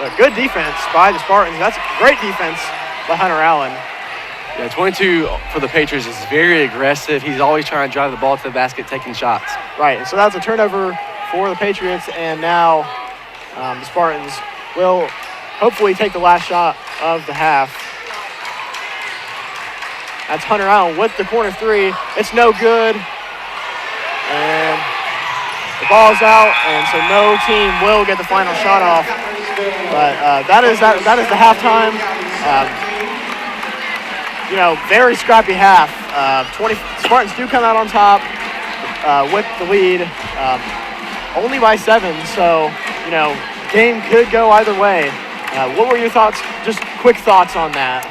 But good defense by the Spartans. That's great defense by Hunter Allen. Yeah, 22 for the Patriots is very aggressive. He's always trying to drive the ball to the basket, taking shots. Right, and so that's a turnover for the Patriots, and now the Spartans will hopefully take the last shot of the half. That's Hunter Allen with the corner three. It's no good. And the ball's out, and so no team will get the final shot off. But that is the halftime. Very scrappy half. 20 Spartans do come out on top with the lead, only by 7. So game could go either way. What were your thoughts? Just quick thoughts on that.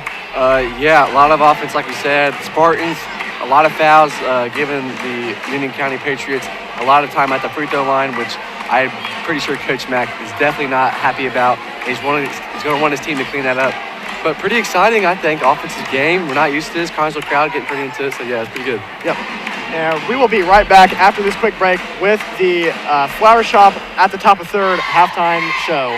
Yeah, a lot of offense, like you said. Spartans A lot of fouls given the Union County Patriots a lot of time at the free throw line, which I'm pretty sure Coach Mack is definitely not happy about. He's going to want his team to clean that up. But pretty exciting, I think, offensive game. We're not used to this Connersville crowd getting pretty into it, so yeah, it's pretty good. Yep. And we will be right back after this quick break with the Flower Shop at the top of third halftime show.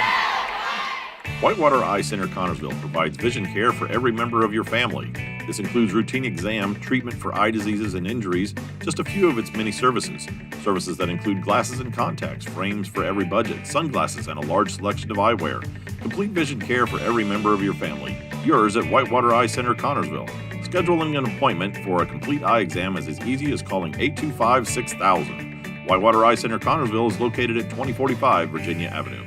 Whitewater Eye Center Connersville provides vision care for every member of your family. This includes routine exam, treatment for eye diseases and injuries, just a few of its many services. Services that include glasses and contacts, frames for every budget, sunglasses, and a large selection of eyewear. Complete vision care for every member of your family. Yours at Whitewater Eye Center Connersville. Scheduling an appointment for a complete eye exam is as easy as calling 825-6000. Whitewater Eye Center Connersville is located at 2045 Virginia Avenue.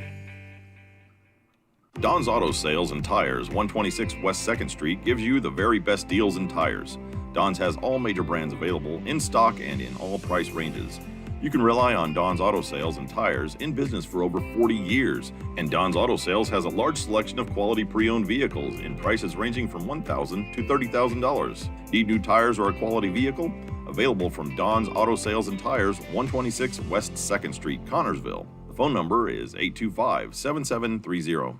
Don's Auto Sales and Tires, 126 West 2nd Street, gives you the very best deals in tires. Don's has all major brands available in stock and in all price ranges. You can rely on Don's Auto Sales and Tires, in business for over 40 years. And Don's Auto Sales has a large selection of quality pre-owned vehicles in prices ranging from $1,000 to $30,000. Need new tires or a quality vehicle? Available from Don's Auto Sales and Tires, 126 West 2nd Street, Connersville. The phone number is 825-7730.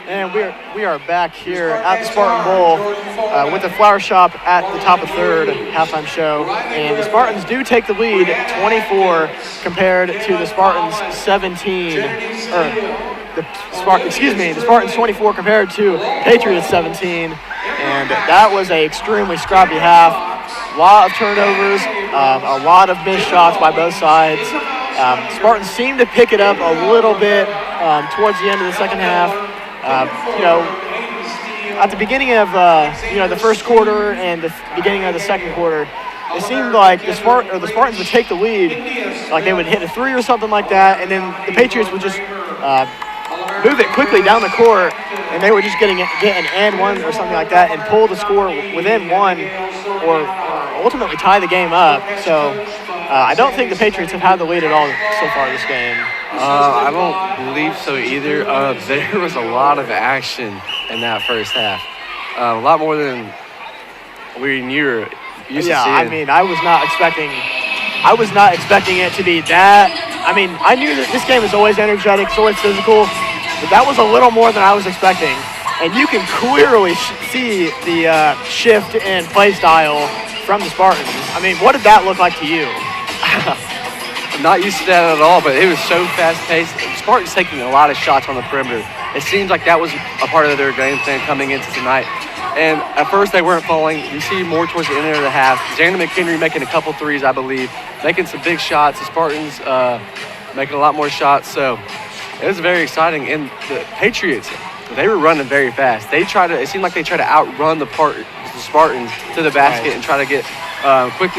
And we are back here at the Spartan Bowl with the Flower Shop at the top of third halftime show. And the Spartans do take the lead 24 compared to the Spartans 17. The Spartans 24 compared to Patriots 17. And that was an extremely scrappy half. A lot of turnovers, a lot of missed shots by both sides. Spartans seemed to pick it up a little bit towards the end of the second half. At the beginning of the first quarter and the beginning of the second quarter, it seemed like the Spartans would take the lead, like they would hit a three or something like that, and then the Patriots would just move it quickly down the court, and they were just get an and one or something like that and pull the score within one, or ultimately tie the game up. So I don't think the Patriots have had the lead at all so far this game. I don't believe so either. There was a lot of action in that first half. A lot more than we used to see. I mean, I was not expecting it to be that. I mean, I knew that this game is always energetic, it's always physical, but that was a little more than I was expecting. And you can clearly see the shift in play style from the Spartans. I mean, what did that look like to you? I'm not used to that at all, but it was so fast-paced. Spartans taking a lot of shots on the perimeter. It seems like that was a part of their game plan coming into tonight. And at first they weren't falling. You see more towards the end of the half. Xander McHenry making a couple threes, I believe, making some big shots. The Spartans making a lot more shots. So it was very exciting. And the Patriots, they were running very fast. It seemed like they tried to outrun the Spartans to the basket and try to get quick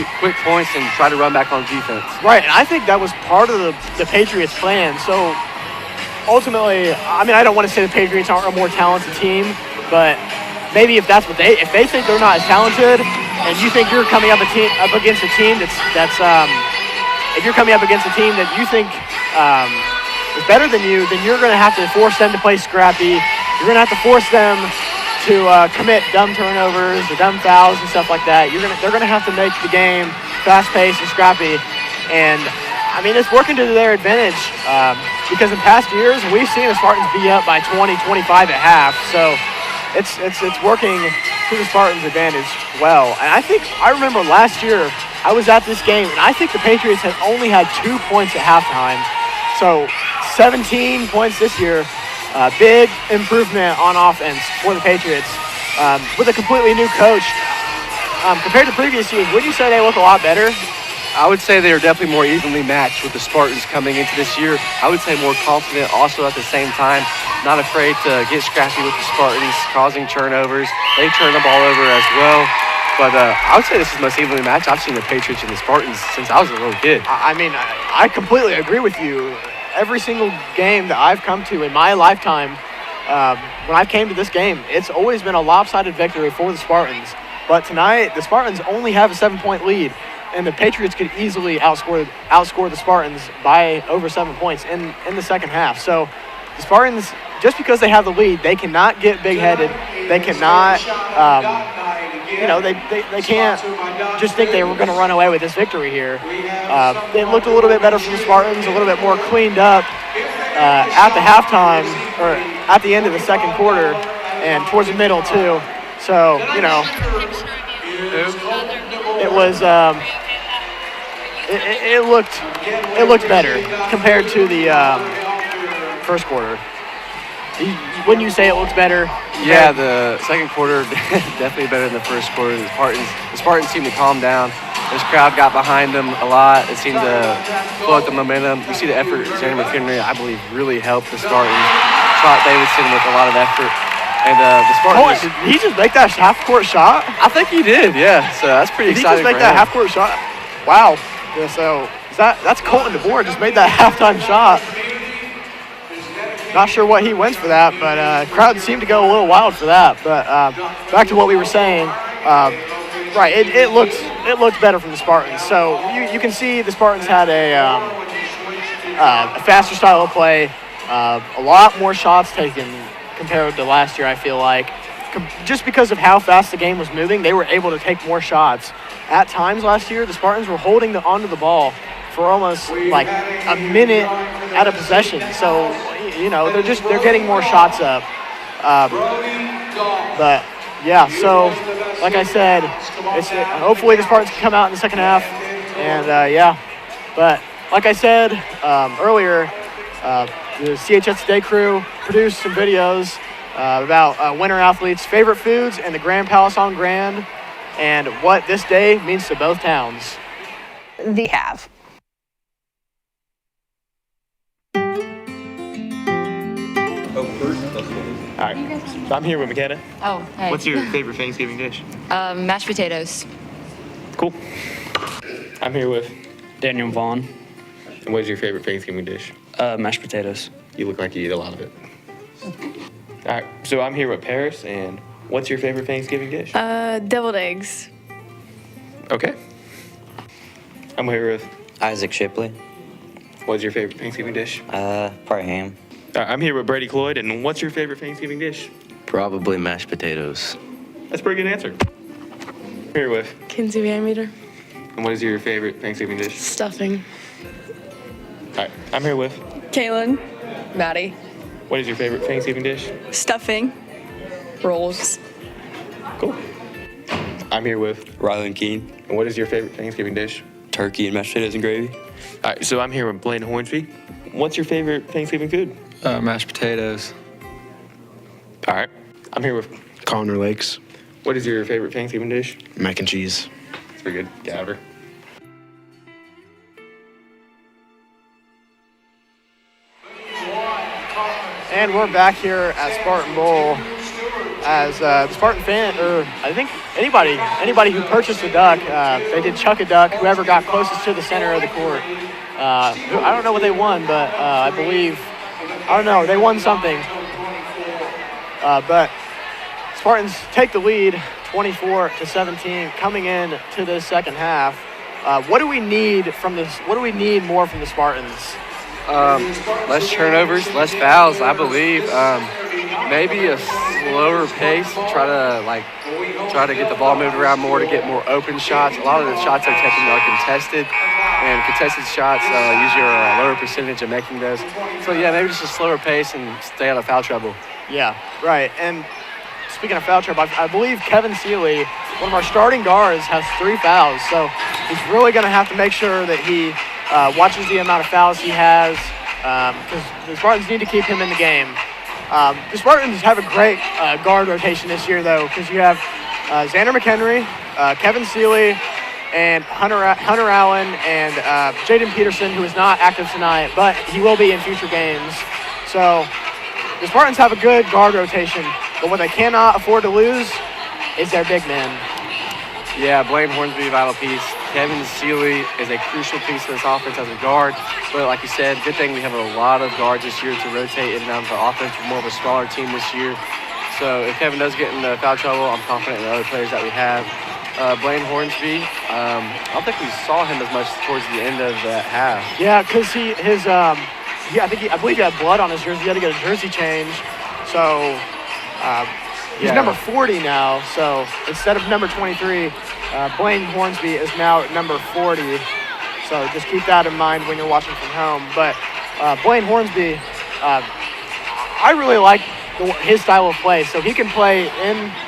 points and try to run back on defense. Right, and I think that was part of the Patriots' plan. So ultimately, I mean, I don't want to say the Patriots aren't a more talented team, but maybe if they think they're not as talented, and you think you're coming up against a team if you're coming up against a team that you think is better than you, then you're going to have to force them to play scrappy. You're going to have to force them to commit dumb turnovers or dumb fouls and stuff like that. They're gonna have to make the game fast-paced and scrappy, and I mean it's working to their advantage because in past years we've seen the Spartans be up by 20, 25 at half. So it's working to the Spartans' advantage well. And I remember last year I was at this game, and I think the Patriots had only had 2 points at halftime. So 17 points this year. Big improvement on offense for the Patriots with a completely new coach. Compared to previous years, would you say they look a lot better? I would say they are definitely more evenly matched with the Spartans coming into this year. I would say more confident also at the same time, not afraid to get scrappy with the Spartans, causing turnovers. They turn the ball over as well. But I would say this is most evenly matched. I've seen the Patriots and the Spartans since I was a little kid. I mean, I completely agree with you. Every single game that I've come to in my lifetime, when I came to this game, it's always been a lopsided victory for the Spartans. But tonight, the Spartans only have a 7-point lead, and the Patriots could easily outscore the Spartans by over 7 points in the second half. So the Spartans, just because they have the lead, they cannot get big-headed. They cannot they can't just think they were going to run away with this victory here. They looked a little bit better from the Spartans, a little bit more cleaned up at the halftime or at the end of the second quarter and towards the middle too. So it was it looked better compared to the first quarter. Wouldn't you say it looks better? Yeah, the second quarter definitely better than the first quarter. The Spartans seemed to calm down. This crowd got behind them a lot. It seemed to flow up the momentum. You see the effort Xander McHenry, I believe, really helped the Spartans. Trot Davidson with a lot of effort. And the Spartans... did he just make that half-court shot? I think he did, yeah. So that's pretty exciting Did he just make that half-court shot? Wow. Yeah, so that's Colton DeBoer just made that halftime shot. Not sure what he wins for that, but crowd seemed to go a little wild for that. But back to what we were saying, right? It looked better from the Spartans. So you can see the Spartans had a faster style of play, a lot more shots taken compared to last year. I feel like just because of how fast the game was moving, they were able to take more shots. At times last year, the Spartans were holding onto the ball for almost like a minute at a possession. So they're getting more shots up. But yeah, so like I said, hopefully the Spartans can come out in the second half. And but like I said earlier, the CHS Today crew produced some videos about winter athletes' favorite foods and the Grand Palace on Grand and what this day means to both towns. They have. All right, so I'm here with McKenna. Oh, hey. What's your favorite Thanksgiving dish? Mashed potatoes. Cool. I'm here with Daniel Vaughn. And what is your favorite Thanksgiving dish? Mashed potatoes. You look like you eat a lot of it. All right, so I'm here with Paris, and what's your favorite Thanksgiving dish? Deviled eggs. Okay. I'm here with Isaac Shipley. What's your favorite Thanksgiving dish? Probably ham. I'm here with Brady Cloyd, and what's your favorite Thanksgiving dish? Probably mashed potatoes. That's a pretty good answer. I'm here with Kinsey Van Meter. And what is your favorite Thanksgiving dish? Stuffing. All right, I'm here with Kaylin. Maddie. What is your favorite Thanksgiving dish? Stuffing. Rolls. Cool. I'm here with Rylan Keene. And what is your favorite Thanksgiving dish? Turkey and mashed potatoes and gravy. All right, so I'm here with Blaine Hornsby. What's your favorite Thanksgiving food? Mashed potatoes. All right. I'm here with Connor Lakes. What is your favorite Thanksgiving dish? Mac and cheese. That's pretty good. Gabber. And we're back here at Spartan Bowl as the Spartan fan, or I think anybody who purchased a duck, they did chuck a duck, whoever got closest to the center of the court. I don't know what they won, but I don't know, they won something. But Spartans take the lead 24-17 coming in to this second half. What do we need from this? What do we need more from the Spartans? Less turnovers, less fouls, I believe. Maybe a slower pace. Try to get the ball moved around more to get more open shots. A lot of the shots they're taking are contested, and contested shots usually are a lower percentage of making those. So yeah, maybe just a slower pace and stay out of foul trouble. Yeah, right. And speaking of foul trouble, I believe Kevin Seeley, one of our starting guards, has 3 fouls. So he's really going to have to make sure that he watches the amount of fouls he has, because the Spartans need to keep him in the game. The Spartans have a great guard rotation this year, though, because you have Xander McHenry, Kevin Seeley, and Hunter Allen, and Jaden Peterson, who is not active tonight, but he will be in future games. So the Spartans have a good guard rotation, but what they cannot afford to lose is their big men. Yeah, Blaine Hornsby, vital piece. Kevin Seeley is a crucial piece of this offense as a guard. But like you said, good thing we have a lot of guards this year to rotate in and out of the offense. We're more of a smaller team this year. So if Kevin does get into foul trouble, I'm confident in the other players that we have. Blaine Hornsby, I don't think we saw him as much towards the end of that half. Yeah, because I believe he had blood on his jersey. He had to get a jersey change. So He's number 40 now, so instead of number 23, Blaine Hornsby is now at number 40. So just keep that in mind when you're watching from home. But Blaine Hornsby, I really like his style of play. So he can play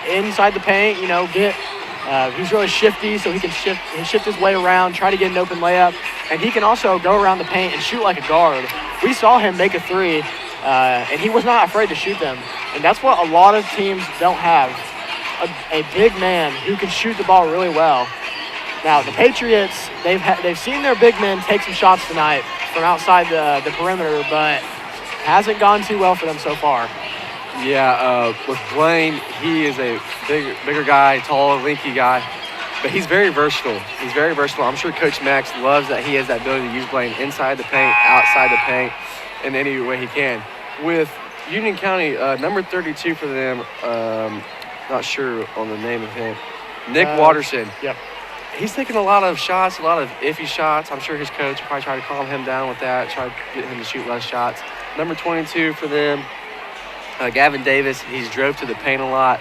inside the paint, he's really shifty, so he can shift his way around, try to get an open layup. And he can also go around the paint and shoot like a guard. We saw him make a three, and he was not afraid to shoot them. And that's what a lot of teams don't have, a big man who can shoot the ball really well. Now, the Patriots, they've seen their big men take some shots tonight from outside the perimeter, but hasn't gone too well for them so far. Yeah, with Blaine, he is a bigger guy, tall, lanky guy, but he's very versatile. I'm sure Coach Max loves that he has that ability to use Blaine inside the paint, outside the paint, in any way he can. With Union County, number 32 for them, not sure on the name of him, Nick Watterson. Yep. He's taking a lot of shots, a lot of iffy shots. I'm sure his coach will probably try to calm him down with that, try to get him to shoot less shots. Number 22 for them, Gavin Davis. He's drove to the paint a lot.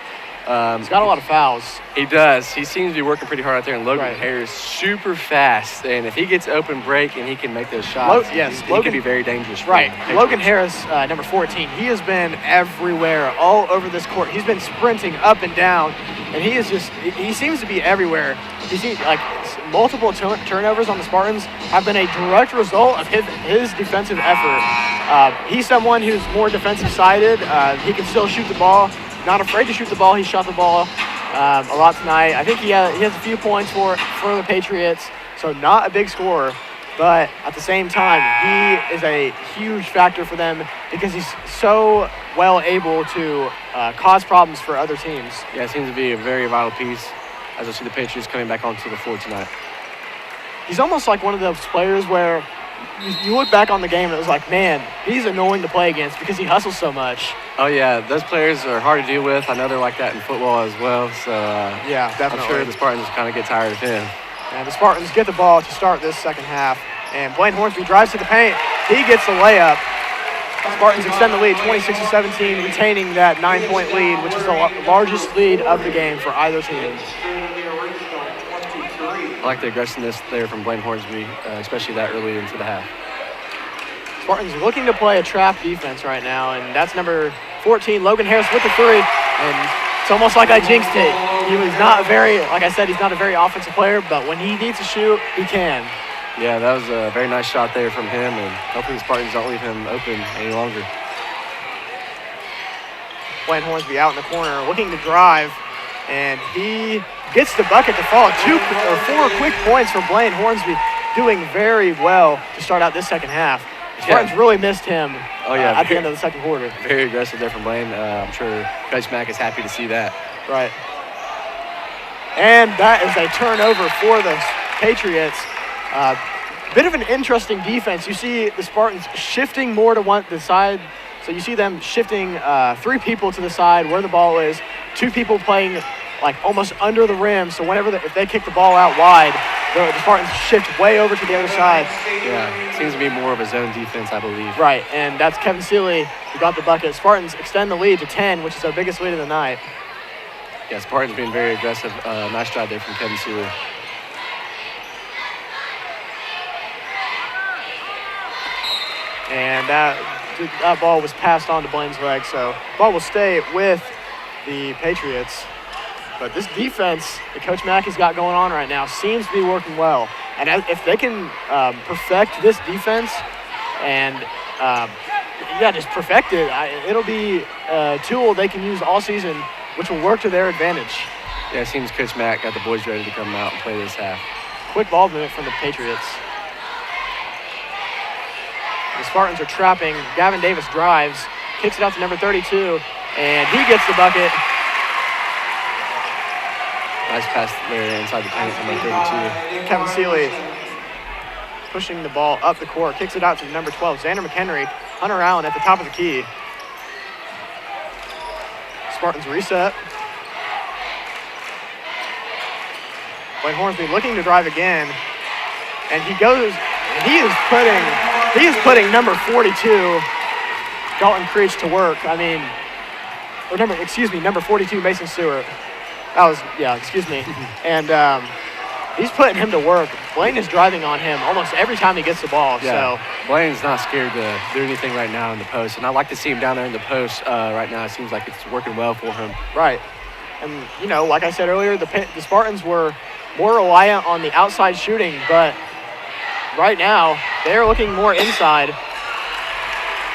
He's got a lot of fouls. He does. He seems to be working pretty hard out there. And Logan Harris, super fast. And if he gets open break and he can make those shots, he can be very dangerous. Right. Logan Harris, number 14, he has been everywhere, all over this court. He's been sprinting up and down, and he seems to be everywhere. He seems like multiple turnovers on the Spartans have been a direct result of his defensive effort. He's someone who's more defensive-sided. He can still shoot the ball. Not afraid to shoot the ball. He shot the ball a lot tonight. I think he has a few points for the Patriots, so not a big scorer. But at the same time, he is a huge factor for them because he's so well able to cause problems for other teams. Yeah, it seems to be a very vital piece as I see the Patriots coming back onto the floor tonight. He's almost like one of those players where you look back on the game and it was like, man, he's annoying to play against because he hustles so much. Oh, yeah. Those players are hard to deal with. I know they're like that in football as well. So, yeah, definitely. I'm sure the Spartans kind of get tired of him. And the Spartans get the ball to start this second half. And Blaine Hornsby drives to the paint. He gets the layup. Spartans extend the lead 26-17, retaining that 9-point lead, which is the largest lead of the game for either team. I like the aggressiveness there from Blaine Hornsby, especially that early into the half. Spartans looking to play a trap defense right now, and that's number 14, Logan Harris with the three. And it's almost like I jinxed it. He was not like I said, he's not a very offensive player, but when he needs to shoot, he can. Yeah, that was a very nice shot there from him, and hopefully the Spartans don't leave him open any longer. Blaine Hornsby out in the corner, looking to drive, and he gets the bucket to fall. 4 quick points for Blaine Hornsby, doing very well to start out this second half. Spartans really missed him at the end of the second quarter. Very aggressive there from Blaine. I'm sure Coach Mack is happy to see that. Right. And that is a turnover for the Patriots. Bit of an interesting defense. You see the Spartans shifting more to the side. So you see them shifting 3 people to the side where the ball is, 2 people playing like almost under the rim. So if they kick the ball out wide, the Spartans shift way over to the other side. Yeah, it seems to be more of a zone defense, I believe. Right, and that's Kevin Seeley who got the bucket. Spartans extend the lead to 10, which is our biggest lead of the night. Yeah, Spartans being very aggressive. Nice job there from Kevin Seeley. And that ball was passed on to Blaine's leg, so the ball will stay with the Patriots. But this defense that Coach Mack has got going on right now seems to be working well. And if they can perfect this defense and, just perfect it, it'll be a tool they can use all season, which will work to their advantage. Yeah, it seems Coach Mack got the boys ready to come out and play this half. Quick ball movement from the Patriots. The Spartans are trapping. Gavin Davis drives, kicks it out to number 32, and he gets the bucket. Nice pass there inside the paint from number 32. Kevin Seeley pushing the ball up the court, kicks it out to number 12, Xander McHenry. Hunter Allen at the top of the key. Spartans reset. Blaine Hornsby looking to drive again, and he is putting number 42, Dalton Creech, to work. I mean, or number 42, Mason Stewart. Excuse me. And he's putting him to work. Blaine is driving on him almost every time he gets the ball. Yeah. So Blaine's not scared to do anything right now in the post, and I like to see him down there in the post right now. It seems like it's working well for him. right. And, you know, like I said earlier, the Spartans were more reliant on the outside shooting, but right now they're looking more inside.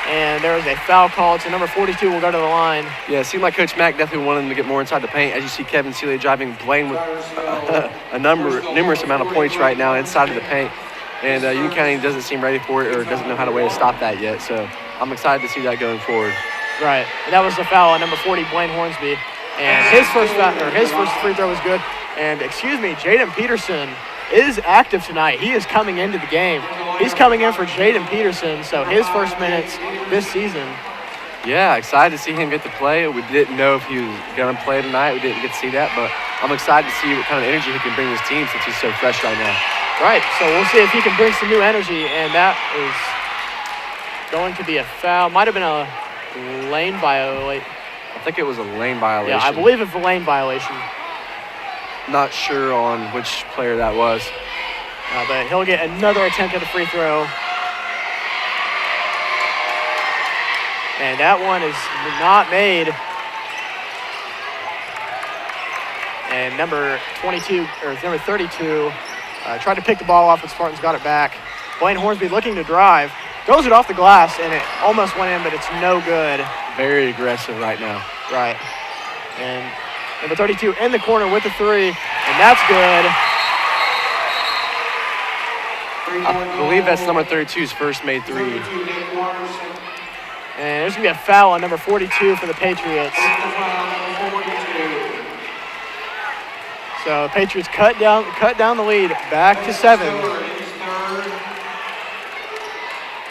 And there was a foul call to number 42 will go to the line. Yeah, it seemed like Coach Mack definitely wanted him to get more inside the paint. As you see Kevin Seeley driving Blaine with a numerous amount of points right now inside of the paint. And Union County doesn't seem ready for it or doesn't know how to way to stop that yet. So I'm excited to see that going forward. Right. And that was the foul on number 40, Blaine Hornsby. And his first free throw was good. And Jaden Peterson is active tonight. He is coming into the game. He's coming in for Jaden Peterson, so his first minutes this season. Yeah, excited to see him get to play. We didn't know if he was going to play tonight. We didn't get to see that, but I'm excited to see what kind of energy he can bring to his team since he's so fresh right now. Right, so we'll see if he can bring some new energy, and that is going to be a foul. Might have been a lane violation. I think it was a lane violation. Yeah, I believe it's a lane violation. Not sure on which player that was. But he'll get another attempt at a free throw. And that one is not made. And number 32 tried to pick the ball off, but Spartans got it back. Blaine Hornsby looking to drive. Throws it off the glass, and it almost went in, but it's no good. Very aggressive right now. Right. And number 32 in the corner with the three, and that's good. I believe that's number 32's first made three. And there's going to be a foul on number 42 for the Patriots. So the Patriots cut down the lead back to 7.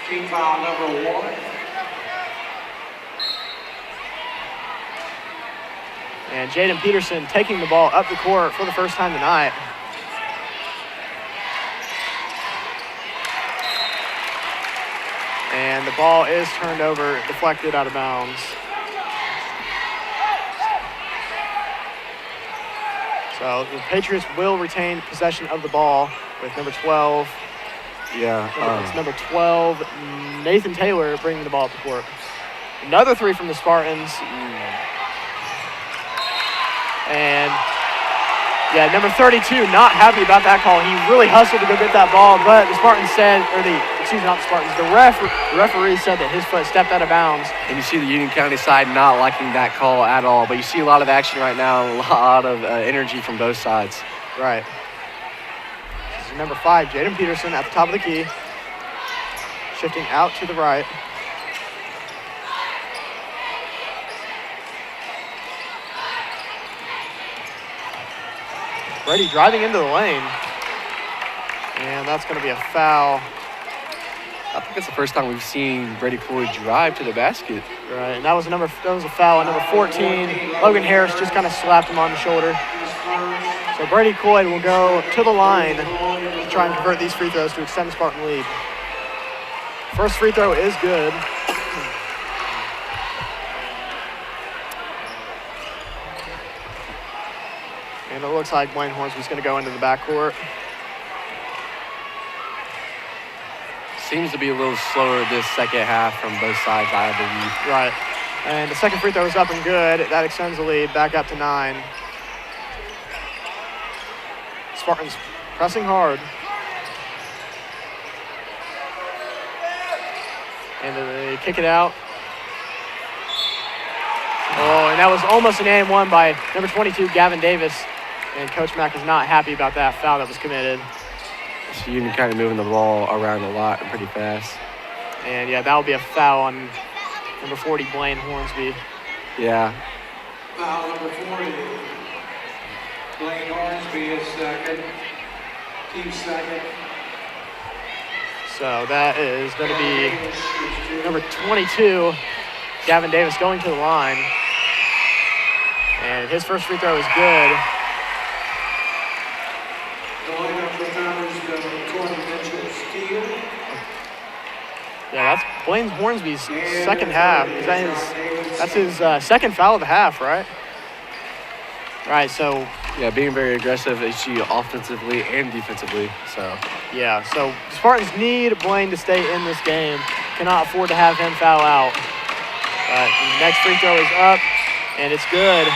Team foul number 1. And Jaden Peterson taking the ball up the court for the first time tonight. And the ball is turned over, deflected out of bounds. So the Patriots will retain possession of the ball with number 12. It's number 12, Nathan Taylor, bringing the ball up the court. Another three from the Spartans. And yeah, number 32 not happy about that call. He really hustled to go get that ball, but the Spartans said, not the Spartans, the referee said that his foot stepped out of bounds. And you see the Union County side not liking that call at all, but you see a lot of action right now, a lot of energy from both sides. Right. This is number 5, Jaden Peterson at the top of the key. Shifting out to the right. Brady driving into the lane. And that's going to be a foul. I think that's the first time we've seen Brady Floyd drive to the basket. Right, and that was a foul on number 14. Logan Harris just kind of slapped him on the shoulder. So Brady Floyd will go to the line to try and convert these free throws to extend the Spartan lead. First free throw is good. And it looks like Blaine Hornsby's going to go into the backcourt. Seems to be a little slower this second half from both sides, I believe. Right. And the second free throw is up and good. That extends the lead back up to 9. Spartans pressing hard. And they kick it out. Oh, and that was almost an and one by number 22, Gavin Davis. And Coach Mack is not happy about that foul that was committed. So Union kind of moving the ball around a lot and pretty fast. And yeah, that will be a foul on number 40, Blaine Hornsby. Yeah. Foul number 40. Blaine Hornsby is second. Team second. So that is going to be number 22, Gavin Davis, going to the line. And his first free throw is good. Yeah, that's Blaine Hornsby's second half. That's his second foul of the half, right? All right, so Yeah, being very aggressive, offensively and defensively. So yeah, so Spartans need Blaine to stay in this game. Cannot afford to have him foul out. Next free throw is up, and it's good.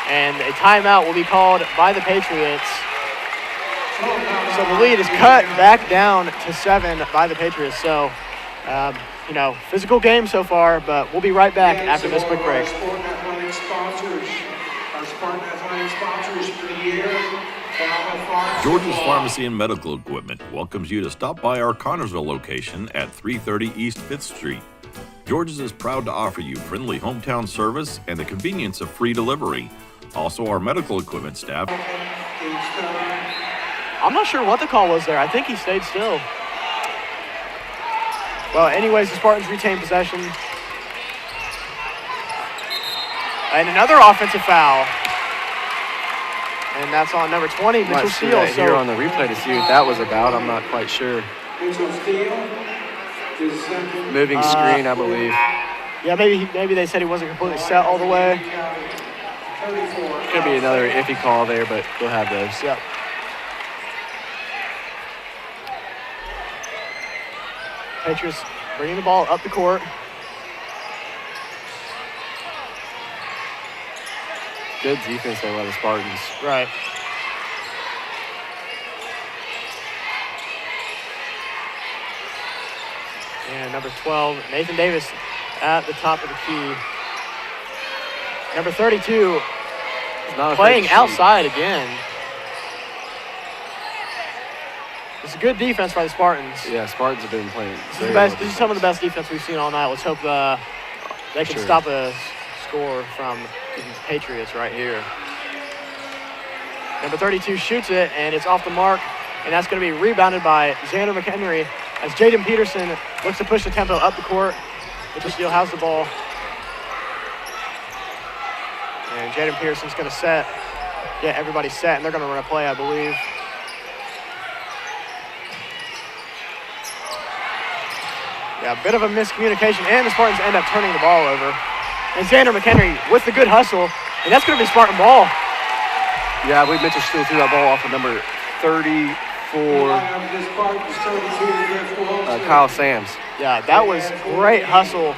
And a timeout will be called by the Patriots. So the lead is cut back down to 7 by the Patriots. So, physical game so far, but we'll be right back after this quick break. Our Spartan Athletic sponsors for the year. George's Pharmacy and Medical Equipment welcomes you to stop by our Connersville location at 330 East 5th Street. George's is proud to offer you friendly hometown service and the convenience of free delivery. Also, our medical equipment staff. I'm not sure what the call was there. I think he stayed still. Well, anyways, the Spartans retain possession. And another offensive foul. And that's on number 20, Mitchell might see Steele. that here on the replay to see what that was about. I'm not quite sure. Mitchell Steele is second. Moving screen, I believe. Yeah, maybe they said he wasn't completely set all the way. Could be another iffy call there, but we'll have those. Yep. Patriots bringing the ball up the court. Good defense there by the Spartans. Right. And number 12, Nathan Davis at the top of the key. Number 32, playing outside again. It's a good defense by the Spartans. Yeah, Spartans have been playing. This is some of the best defense we've seen all night. Let's hope they can stop a score from the Patriots right here. Number 32 shoots it, and it's off the mark, and that's going to be rebounded by Xander McHenry as Jaden Peterson looks to push the tempo up the court. Mitchell Steele has the ball. And Jaden Peterson's going to get everybody set, and they're going to run a play, I believe. Yeah, a bit of a miscommunication, and the Spartans end up turning the ball over. And Xander McHenry with the good hustle, and that's going to be Spartan ball. Yeah, I believe Mitchell Steele threw that ball off of number 34, Kyle Sams. Yeah, that was great hustle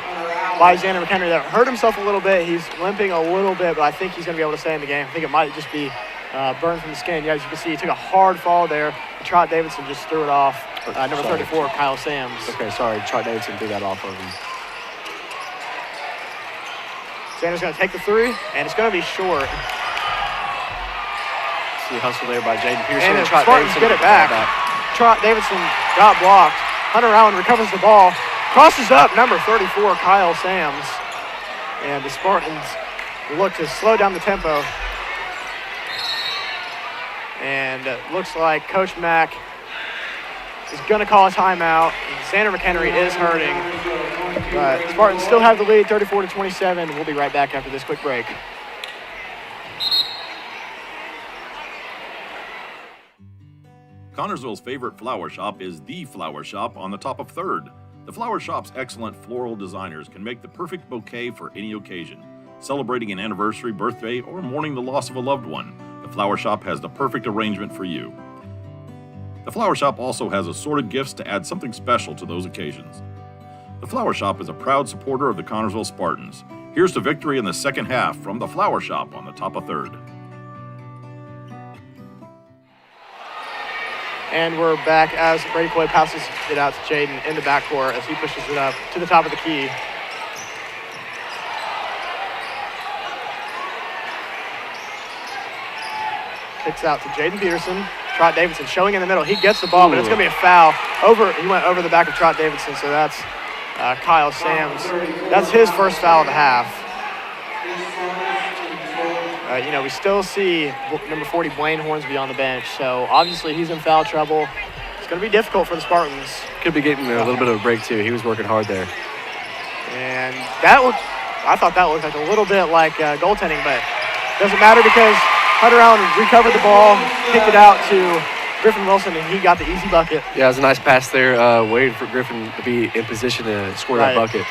by Xander McHenry. That hurt himself a little bit. He's limping a little bit, but I think he's going to be able to stay in the game. I think it might just be burned from the skin. Yeah, as you can see, he took a hard fall there. Trot Davidson just threw it off. Number 34, Kyle Sams. Okay, sorry. Trot Davidson threw that off of him. Xander's going to take the three, and it's going to be short. See hustle there by Jaden Pearson. And Spartans get it back. Trot Davidson got blocked. Hunter Allen recovers the ball. Crosses up number 34, Kyle Sams. And the Spartans look to slow down the tempo. And it looks like Coach Mack is going to call a timeout. Xander McHenry is hurting. But the Spartans still have the lead, 34-27. We'll be right back after this quick break. Connersville's favorite flower shop is The Flower Shop on the top of 3rd. The Flower Shop's excellent floral designers can make the perfect bouquet for any occasion. Celebrating an anniversary, birthday, or mourning the loss of a loved one, The Flower Shop has the perfect arrangement for you. The Flower Shop also has assorted gifts to add something special to those occasions. The Flower Shop is a proud supporter of the Connersville Spartans. Here's to victory in the second half from The Flower Shop on the top of 3rd. And we're back as Brady Coy passes it out to Jaden in the backcourt as he pushes it up to the top of the key. Kicks out to Jaden Peterson. Trot Davidson showing in the middle. He gets the ball, but it's going to be a foul. He went over the back of Trot Davidson, so that's Kyle Sams. That's his first foul of the half. We still see number 40, Blaine Hornsby, on the bench. So obviously he's in foul trouble. It's going to be difficult for the Spartans. Could be getting a little bit of a break, too. He was working hard there. And I thought that looked like a little bit like goaltending, but doesn't matter because Hunter Allen recovered the ball, kicked it out to Griffin Wilson, and he got the easy bucket. Yeah, it was a nice pass there, waiting for Griffin to be in position to score that bucket.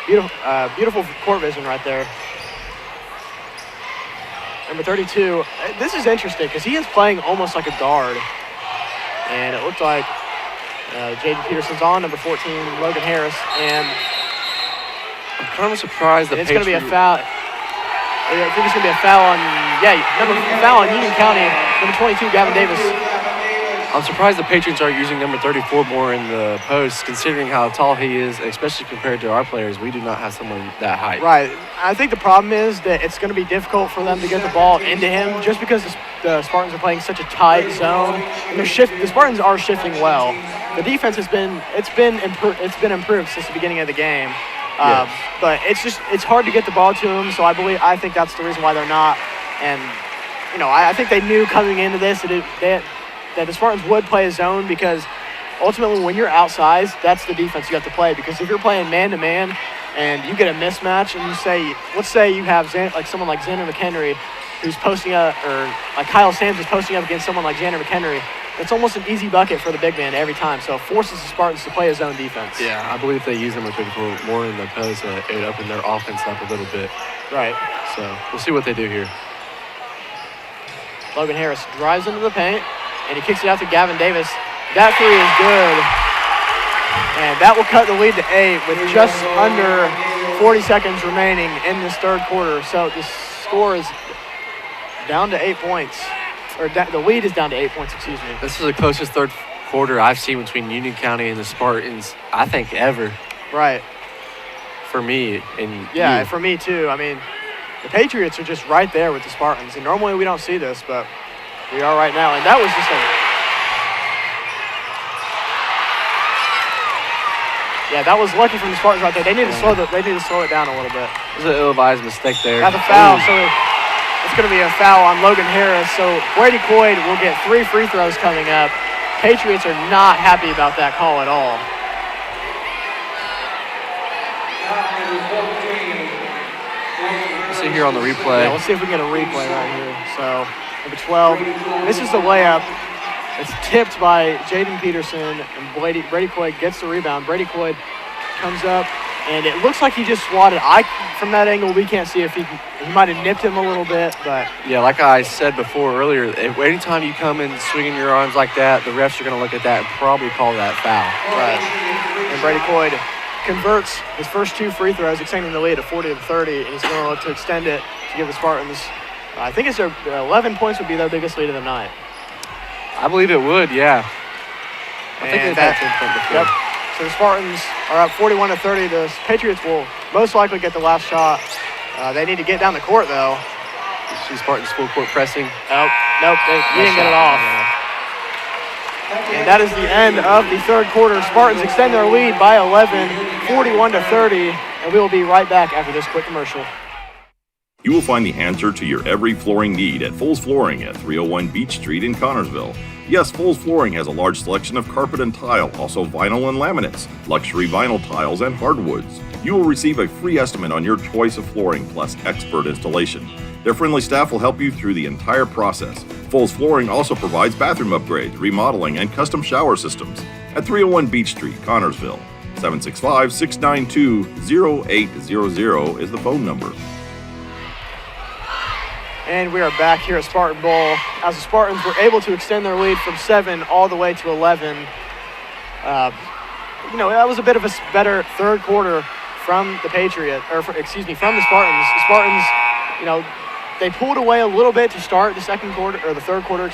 Beautiful court vision right there. Number 32. This is interesting because he is playing almost like a guard. And it looked like Jaden Peterson's on, number 14, Logan Harris. And I'm kind of surprised that it's going to be a foul. I think it's going to be a foul on, foul on Union County, number 22, Gavin Davis. I'm surprised the Patriots aren't using number 34 more in the post, considering how tall he is, especially compared to our players. We do not have someone that height. Right. I think the problem is that it's going to be difficult for them to get the ball into him just because the Spartans are playing such a tight zone. And the Spartans are shifting well. The defense has been improved since the beginning of the game. But it's hard to get the ball to them, so I think that's the reason why they're not. And I think they knew coming into this that the Spartans would play a zone because ultimately when you're outsized, that's the defense you have to play. Because if you're playing man-to-man and you get a mismatch and let's say you have someone like Xander McHenry who's posting up, or like Kyle Sams is posting up against someone like Xander McHenry, it's almost an easy bucket for the big man every time. So it forces the Spartans to play a zone defense. Yeah, I believe if they use number 34 more in the post, it would open their offense up a little bit. Right. So we'll see what they do here. Logan Harris drives into the paint, and he kicks it out to Gavin Davis. That three is good. And that will cut the lead to 8 with just under 40 seconds remaining in this third quarter. So the score is down to 8 points. The lead is down to 8 points, excuse me. This is the closest third quarter I've seen between Union County and the Spartans, I think, ever. Right. For me and yeah, you. For me too. I mean, the Patriots are just right there with the Spartans. And normally we don't see this, but we are right now. And that was just that was lucky from the Spartans right there. They need to slow it down a little bit. It was an ill-advised mistake there. That's a foul. So it's going to be a foul on Logan Harris. So Brady Coyd will get 3 free throws coming up. Patriots are not happy about that call at all. Let's see here on the replay. Yeah, let's see if we can get a replay right here. So number 12, this is the layup. It's tipped by Jaden Peterson, and Brady Coyd gets the rebound. Brady Coyd comes up, and it looks like he just swatted. From that angle, we can't see if he might have nipped him a little bit, but yeah, like I said before earlier, anytime you come in swinging your arms like that, the refs are going to look at that and probably call that foul. Right. And Brady Coyd converts his first 2 free throws, extending the lead to 40-30, and he's going to look to extend it to give the Spartans. I think it's their 11 points would be their biggest lead of the night. I believe it would, yeah. I think they've had 10 points before. Yep. So the Spartans are up 41-30. The Patriots will most likely get the last shot. They need to get down the court, though. See Spartans full court pressing. Nope, he didn't get it off. And that is the end of the third quarter. Spartans extend their lead by 11, 41-30, and we will be right back after this quick commercial. You will find the answer to your every flooring need at Foles Flooring at 301 Beach Street in Connorsville. Yes, Foles Flooring has a large selection of carpet and tile, also vinyl and laminates, luxury vinyl tiles, and hardwoods. You will receive a free estimate on your choice of flooring plus expert installation. Their friendly staff will help you through the entire process. Foles Flooring also provides bathroom upgrades, remodeling, and custom shower systems at 301 Beach Street, Connorsville. 765-692-0800 is the phone number. And we are back here at Spartan Bowl as the Spartans were able to extend their lead from 7 all the way to 11. That was a bit of a better third quarter from the from the Spartans. The Spartans, they pulled away a little bit to start the third quarter,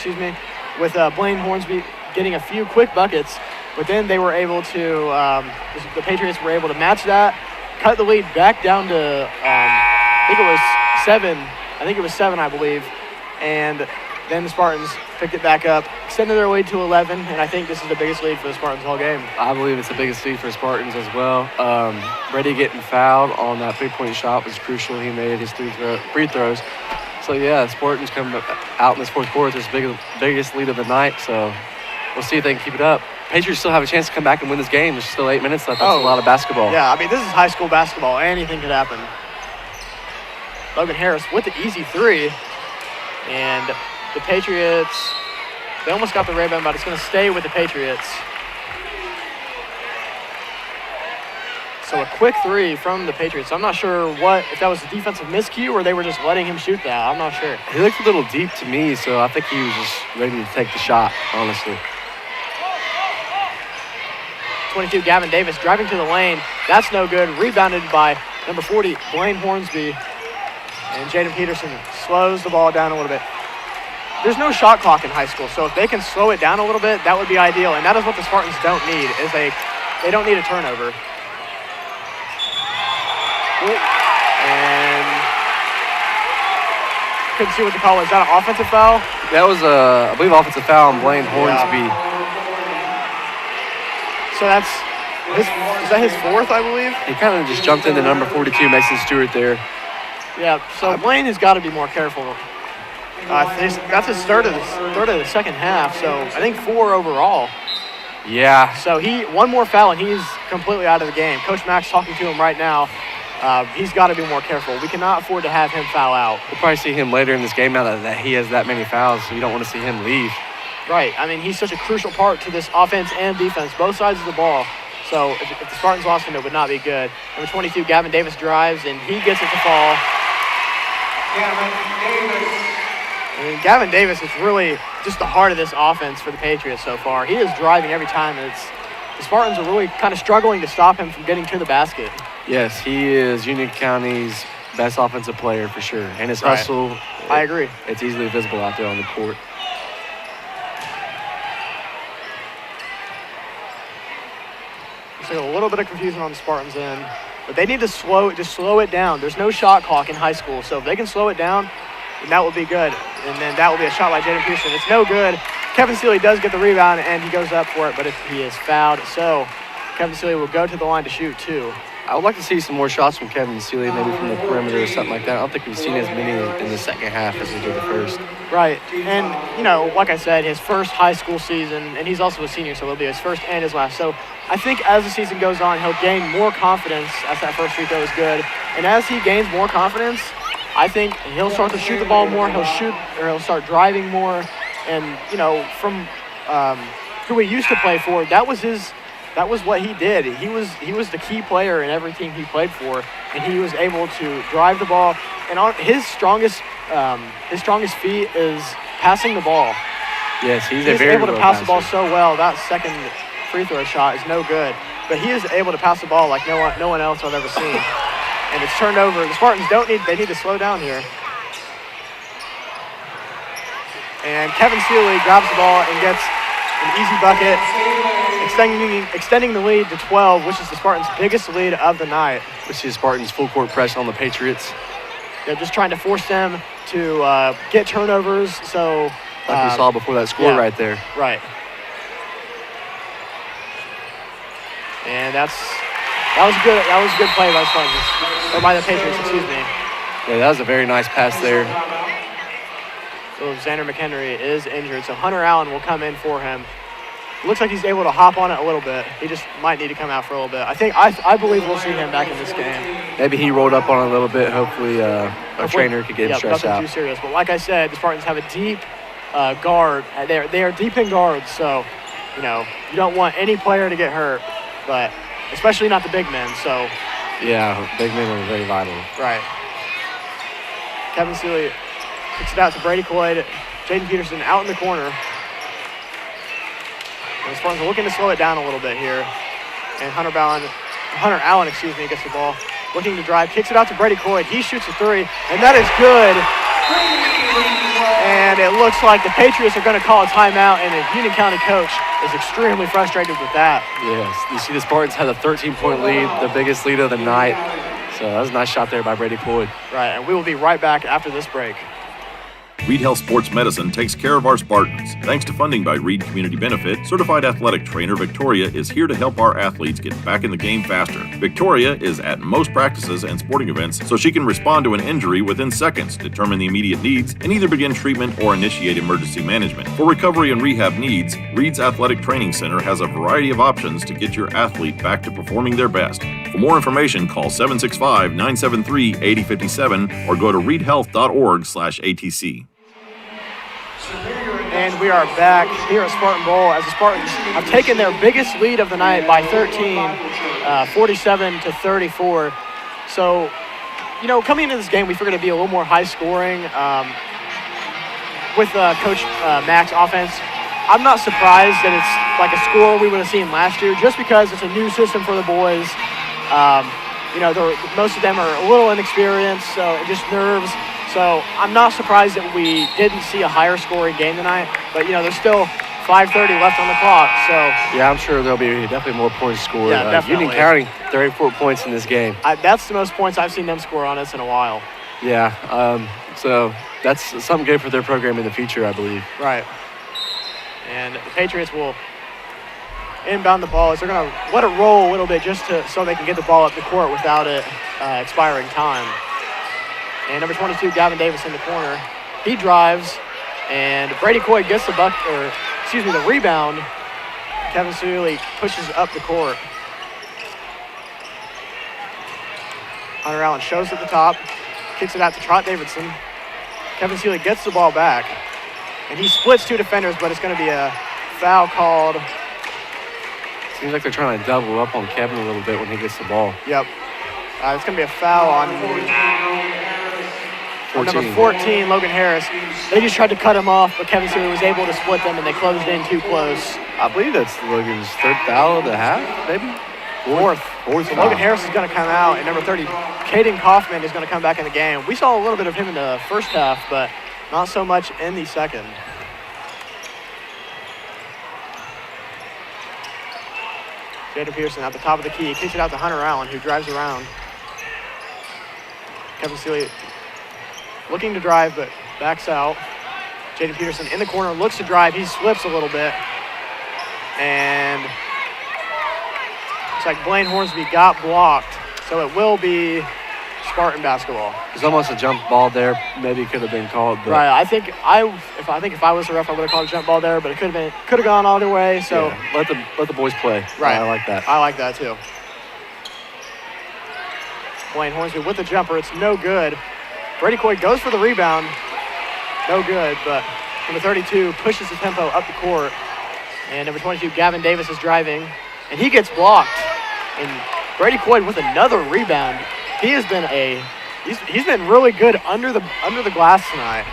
with Blaine Hornsby getting a few quick buckets, but then they were able to, the Patriots were able to match that, cut the lead back down to, I think it was 7, I believe. And then the Spartans picked it back up, extended their lead to 11, and I think this is the biggest lead for the Spartans all game. I believe it's the biggest lead for the Spartans as well. Brady getting fouled on that three-point shot was crucial. He made his free throws. So, yeah, the Spartans come out in this fourth quarter with this biggest lead of the night. So we'll see if they can keep it up. Patriots still have a chance to come back and win this game. There's still 8 minutes left. That's a lot of basketball. Yeah, this is high school basketball. Anything could happen. Logan Harris with the easy 3. And the Patriots They almost got the rebound, but it's going to stay with the Patriots. So a quick three from the Patriots. I'm not sure if that was a defensive miscue or they were just letting him shoot that. I'm not sure. He looked a little deep to me, so I think he was just ready to take the shot, honestly. 22, Gavin Davis driving to the lane. That's no good. Rebounded by number 40, Blaine Hornsby. And Jaden Peterson slows the ball down a little bit. There's no shot clock in high school, so if they can slow it down a little bit, that would be ideal. And that is what the Spartans don't need, they don't need a turnover. And couldn't see what the call was. Is that an offensive foul? That was, I believe, offensive foul on Blaine Hornsby. So is that his fourth, I believe? He kind of just jumped into number 42, Mason Stewart there. Yeah, so Blaine has got to be more careful. That's his third of the second half, so I think 4 overall. Yeah. So one more foul and he's completely out of the game. Coach Mack's talking to him right now. He's got to be more careful. We cannot afford to have him foul out. We'll probably see him later in this game now that he has that many fouls, so you don't want to see him leave. Right. I mean, he's such a crucial part to this offense and defense, both sides of the ball. So if the Spartans lost him, it would not be good. Number 22, Gavin Davis drives, and he gets it to fall. And Gavin Davis is really just the heart of this offense for the Patriots so far. He is driving every time. The Spartans are really kind of struggling to stop him from getting to the basket. Yes, he is Union County's best offensive player for sure. And his hustle. I agree. It's easily visible out there on the court. Looks like a little bit of confusion on the Spartans end. But they need to slow it down. There's no shot clock in high school. So if they can slow it down, then that will be good. And then that will be a shot by Jaden Pearson. It's no good. Kevin Seeley does get the rebound, and he goes up for it, but he is fouled. So Kevin Seeley will go to the line to shoot 2. I would like to see some more shots from Kevin Seeley, maybe from the perimeter or something like that. I don't think we've seen as many in the second half as we did the first. Right. And, like I said, his first high school season, and he's also a senior, so it'll be his first and his last. So I think as the season goes on, he'll gain more confidence as that first free throw is good. And as he gains more confidence, I think he'll start to shoot the ball more. He'll start driving more. And, from who he used to play for, that was what he did. He was the key player in every team he played for, and he was able to drive the ball. And his strongest feat is passing the ball. Yes, he's able to pass the ball so well. That second free throw shot is no good, but he is able to pass the ball like no one else I've ever seen. And it's turned over. The Spartans they need to slow down here. And Kevin Seeley grabs the ball and gets an easy bucket, extending the lead to 12, which is the Spartans' biggest lead of the night. We see the Spartans full court press on the Patriots. They're just trying to force them to get turnovers. So like we saw before that score right there. Right. And that was good. That was a good play by the Spartans, or by the Patriots, excuse me. Yeah, that was a very nice pass there. So Xander McHenry is injured, so Hunter Allen will come in for him. Looks like he's able to hop on it a little bit. He just might need to come out for a little bit. I believe we'll see him back in this game. Maybe he rolled up on it a little bit. Hopefully our trainer could get him stretched out. Nothing too serious. But like I said, the Spartans have a deep guard. They are deep in guards, so you don't want any player to get hurt, but especially not the big men. So yeah, big men are very vital. Right. Kevin Seeley kicks it out to Brady Coyd. Jaden Peterson out in the corner. And the Spartans are looking to slow it down a little bit here. And Hunter Allen, gets the ball. Looking to drive, kicks it out to Brady Coyd. He shoots a 3, and that is good. And it looks like the Patriots are going to call a timeout, and the Union County coach is extremely frustrated with that. Yes, you see the Spartans had a 13-point lead, the biggest lead of the night. So that was a nice shot there by Brady Coyd. Right, and we will be right back after this break. Reed Health Sports Medicine takes care of our Spartans. Thanks to funding by Reed Community Benefit, certified athletic trainer Victoria is here to help our athletes get back in the game faster. Victoria is at most practices and sporting events so she can respond to an injury within seconds, determine the immediate needs, and either begin treatment or initiate emergency management. For recovery and rehab needs, Reed's Athletic Training Center has a variety of options to get your athlete back to performing their best. For more information, call 765-973-8057 or go to reedhealth.org/ATC. And we are back here at Spartan Bowl as the Spartans have taken their biggest lead of the night by 13, 47-34. So, coming into this game, we figured it'd be a little more high scoring with Coach Mack's offense. I'm not surprised that it's like a score we would have seen last year, just because it's a new system for the boys. Most of them are a little inexperienced, so just nerves. So I'm not surprised that we didn't see a higher scoring game tonight. But there's still 5:30 left on the clock. So yeah, I'm sure there'll be definitely more points scored. Yeah, definitely. Union County 34 points in this game. That's the most points I've seen them score on us in a while. Yeah, so that's something good for their program in the future, I believe. Right. And the Patriots will inbound the ball. They're going to let it roll a little bit just so they can get the ball up the court without it expiring time. And number 22, Gavin Davis in the corner. He drives, and Brady Coy gets the rebound. Kevin Sealy pushes up the court. Hunter Allen shows at the top, kicks it out to Trot Davidson. Kevin Sealy gets the ball back, and he splits two defenders, but it's going to be a foul called. Seems like they're trying to double up on Kevin a little bit when he gets the ball. Yep. It's going to be a foul on number 14, Logan Harris. They just tried to cut him off, but Kevin Sealy was able to split them, and they closed in too close. I believe that's Logan's third foul of the half, maybe? Fourth. So Logan Harris is going to come out, and number 30, Caden Kaufman, is going to come back in the game. We saw a little bit of him in the first half, but not so much in the second. Jaden Pearson at the top of the key. Kicks it out to Hunter Allen, who drives around. Kevin Sealy looking to drive, but backs out. Jaden Peterson in the corner, looks to drive. He slips a little bit. And looks like Blaine Hornsby got blocked. So it will be Spartan basketball. There's almost a jump ball there. Maybe it could have been called. But right. I think if I was the ref, I would have called a jump ball there, but it could have gone either way. So yeah, let the boys play. Right. I like that. I like that too. Blaine Hornsby with the jumper. It's no good. Brady Coy goes for the rebound. No good, but number 32 pushes the tempo up the court. And number 22, Gavin Davis, is driving, and he gets blocked. And Brady Coy with another rebound. He has been he's been really good under the glass tonight,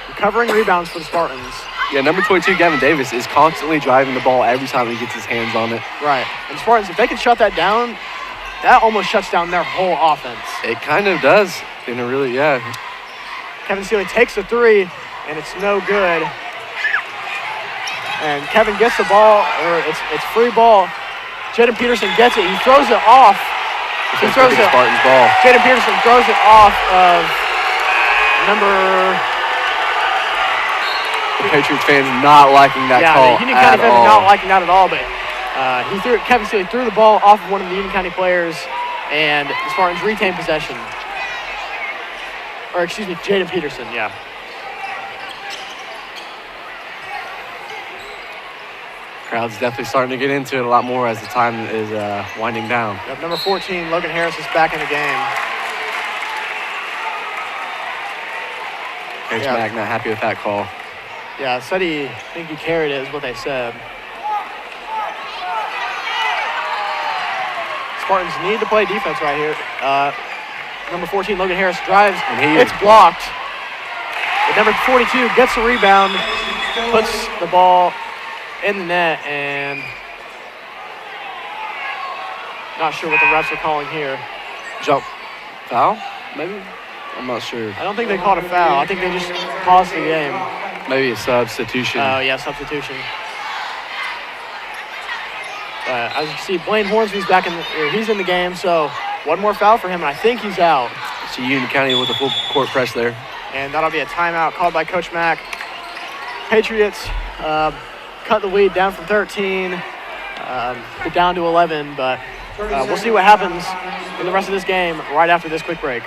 recovering rebounds for the Spartans. Yeah, number 22, Gavin Davis, is constantly driving the ball every time he gets his hands on it. Right. And the Spartans, if they can shut that down, that almost shuts down their whole offense. It kind of does. Yeah. Kevin Sealy takes the three, and it's no good. And Kevin gets the ball, or it's free ball. Jaden Peterson gets it. He throws it off. He throws it. Spartans ball. Jaden Peterson throws it off of the Patriots fans not liking that call. Yeah, the Union County fans not liking that at all, but Kevin Sealy threw the ball off of one of the Union County players, and the Spartans retain possession. Or excuse me, Jaden Peterson, yeah. Crowd's definitely starting to get into it a lot more as the time is winding down. Yep, number 14, Logan Harris, is back in the game. Coach Mack not happy with that call. Yeah, I think he carried it is what they said. Spartans need to play defense right here. Number 14, Logan Harris, drives, and it's blocked. But number 42 gets the rebound, puts the ball in the net, and not sure what the refs are calling here. Jump foul, maybe? I'm not sure. I don't think they called a foul. I think they just paused the game. Maybe a substitution. Oh, yeah, substitution. As you can see, Blaine Hornsby's he's in the game, so one more foul for him, and I think he's out. So Union County with a full court press there. And that'll be a timeout called by Coach Mack. Patriots cut the lead down from 13 down to 11, but we'll see what happens in the rest of this game right after this quick break.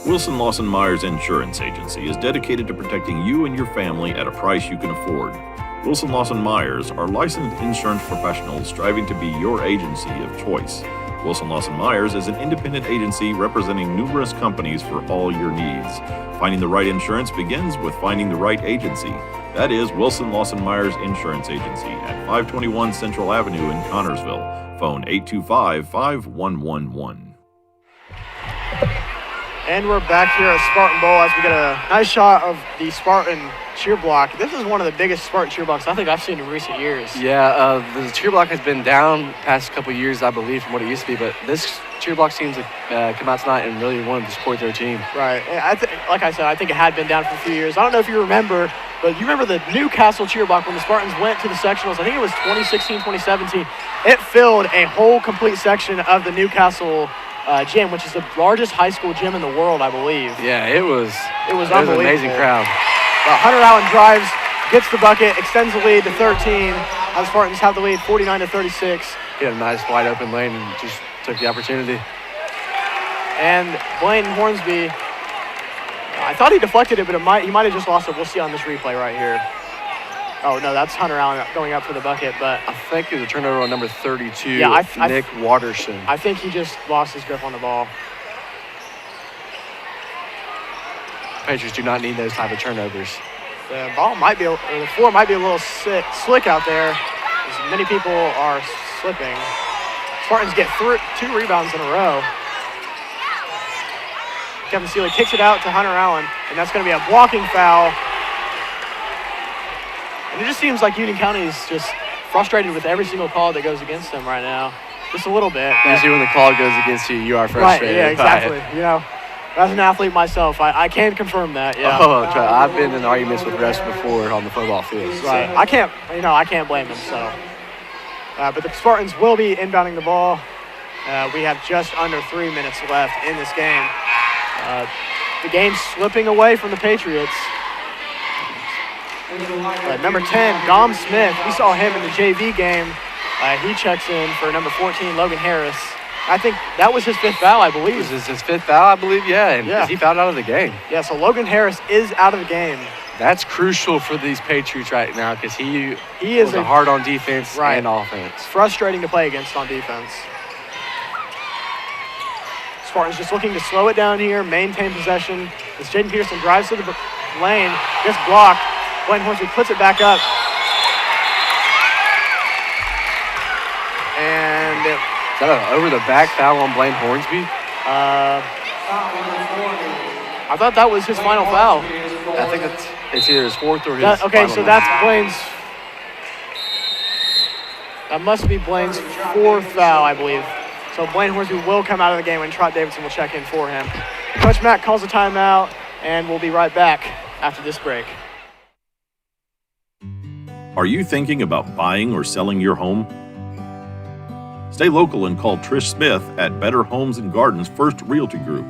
Wilson Lawson Myers Insurance Agency is dedicated to protecting you and your family at a price you can afford. Wilson Lawson Myers are licensed insurance professionals striving to be your agency of choice. Wilson Lawson Myers is an independent agency representing numerous companies for all your needs. Finding the right insurance begins with finding the right agency. That is Wilson Lawson Myers Insurance Agency at 521 Central Avenue in Connorsville. Phone 825-5111. And we're back here at Spartan Bowl as we get a nice shot of the Spartan cheer block. This is one of the biggest Spartan cheer blocks I think I've seen in recent years. Yeah, the cheer block has been down past couple years, I believe, from what it used to be, but this cheer block seems to come out tonight and really wanted to support their team. Right. Like I said, I think it had been down for a few years. I don't know if you remember, but you remember the Newcastle cheer block when the Spartans went to the sectionals. I think it was 2016, 2017. It filled a whole complete section of the Newcastle gym, which is the largest high school gym in the world, I believe. Yeah, it was unbelievable. an amazing crowd. Hunter Allen drives, gets the bucket, extends the lead to 13. The Spartans have the lead 49-36. He had a nice wide open lane and just took the opportunity. And Blaine Hornsby, I thought he deflected it, but he might have just lost it. We'll see on this replay right here. Oh, no, that's Hunter Allen going up for the bucket, but I think it was a turnover on number 32, yeah, Nick Watterson. I think he just lost his grip on the ball. Patriots do not need those type of turnovers. The floor might be a little slick out there, as many people are slipping. Spartans get 2 rebounds in a row. Kevin Seeley kicks it out to Hunter Allen, and that's going to be a blocking foul. And it just seems like Union County is just frustrated with every single call that goes against them right now. Just a little bit. Usually when the call goes against you, you are frustrated. Right, yeah, exactly. You know, as an athlete myself, I can confirm that, yeah. Oh, I've been in arguments with refs before on the football field. Right. I can't blame them, so. But the Spartans will be inbounding the ball. We have just under 3 minutes left in this game. The game's slipping away from the Patriots. Number 10, Dom Smith, we saw him in the JV game. He checks in for number 14, Logan Harris. I think that was his 5th foul, I believe. This is his 5th foul, I believe, yeah, and he fouled out of the game. Yeah, so Logan Harris is out of the game. That's crucial for these Patriots right now because he is hard on defense and offense. It's frustrating to play against on defense. Spartans just looking to slow it down here, maintain possession. As Jaden Peterson drives to the lane, gets blocked. Blaine Hornsby puts it back up. And is that an over-the-back foul on Blaine Hornsby? I thought that was his final foul. I think it's either his 4th or his okay, so foul. that's Blaine's. That must be Blaine's 4th foul, I believe. So Blaine Hornsby will come out of the game and Trot Davidson will check in for him. Coach Mack calls a timeout, and we'll be right back after this break. Are you thinking about buying or selling your home? Stay local and call Trish Smith at Better Homes and Gardens First Realty Group.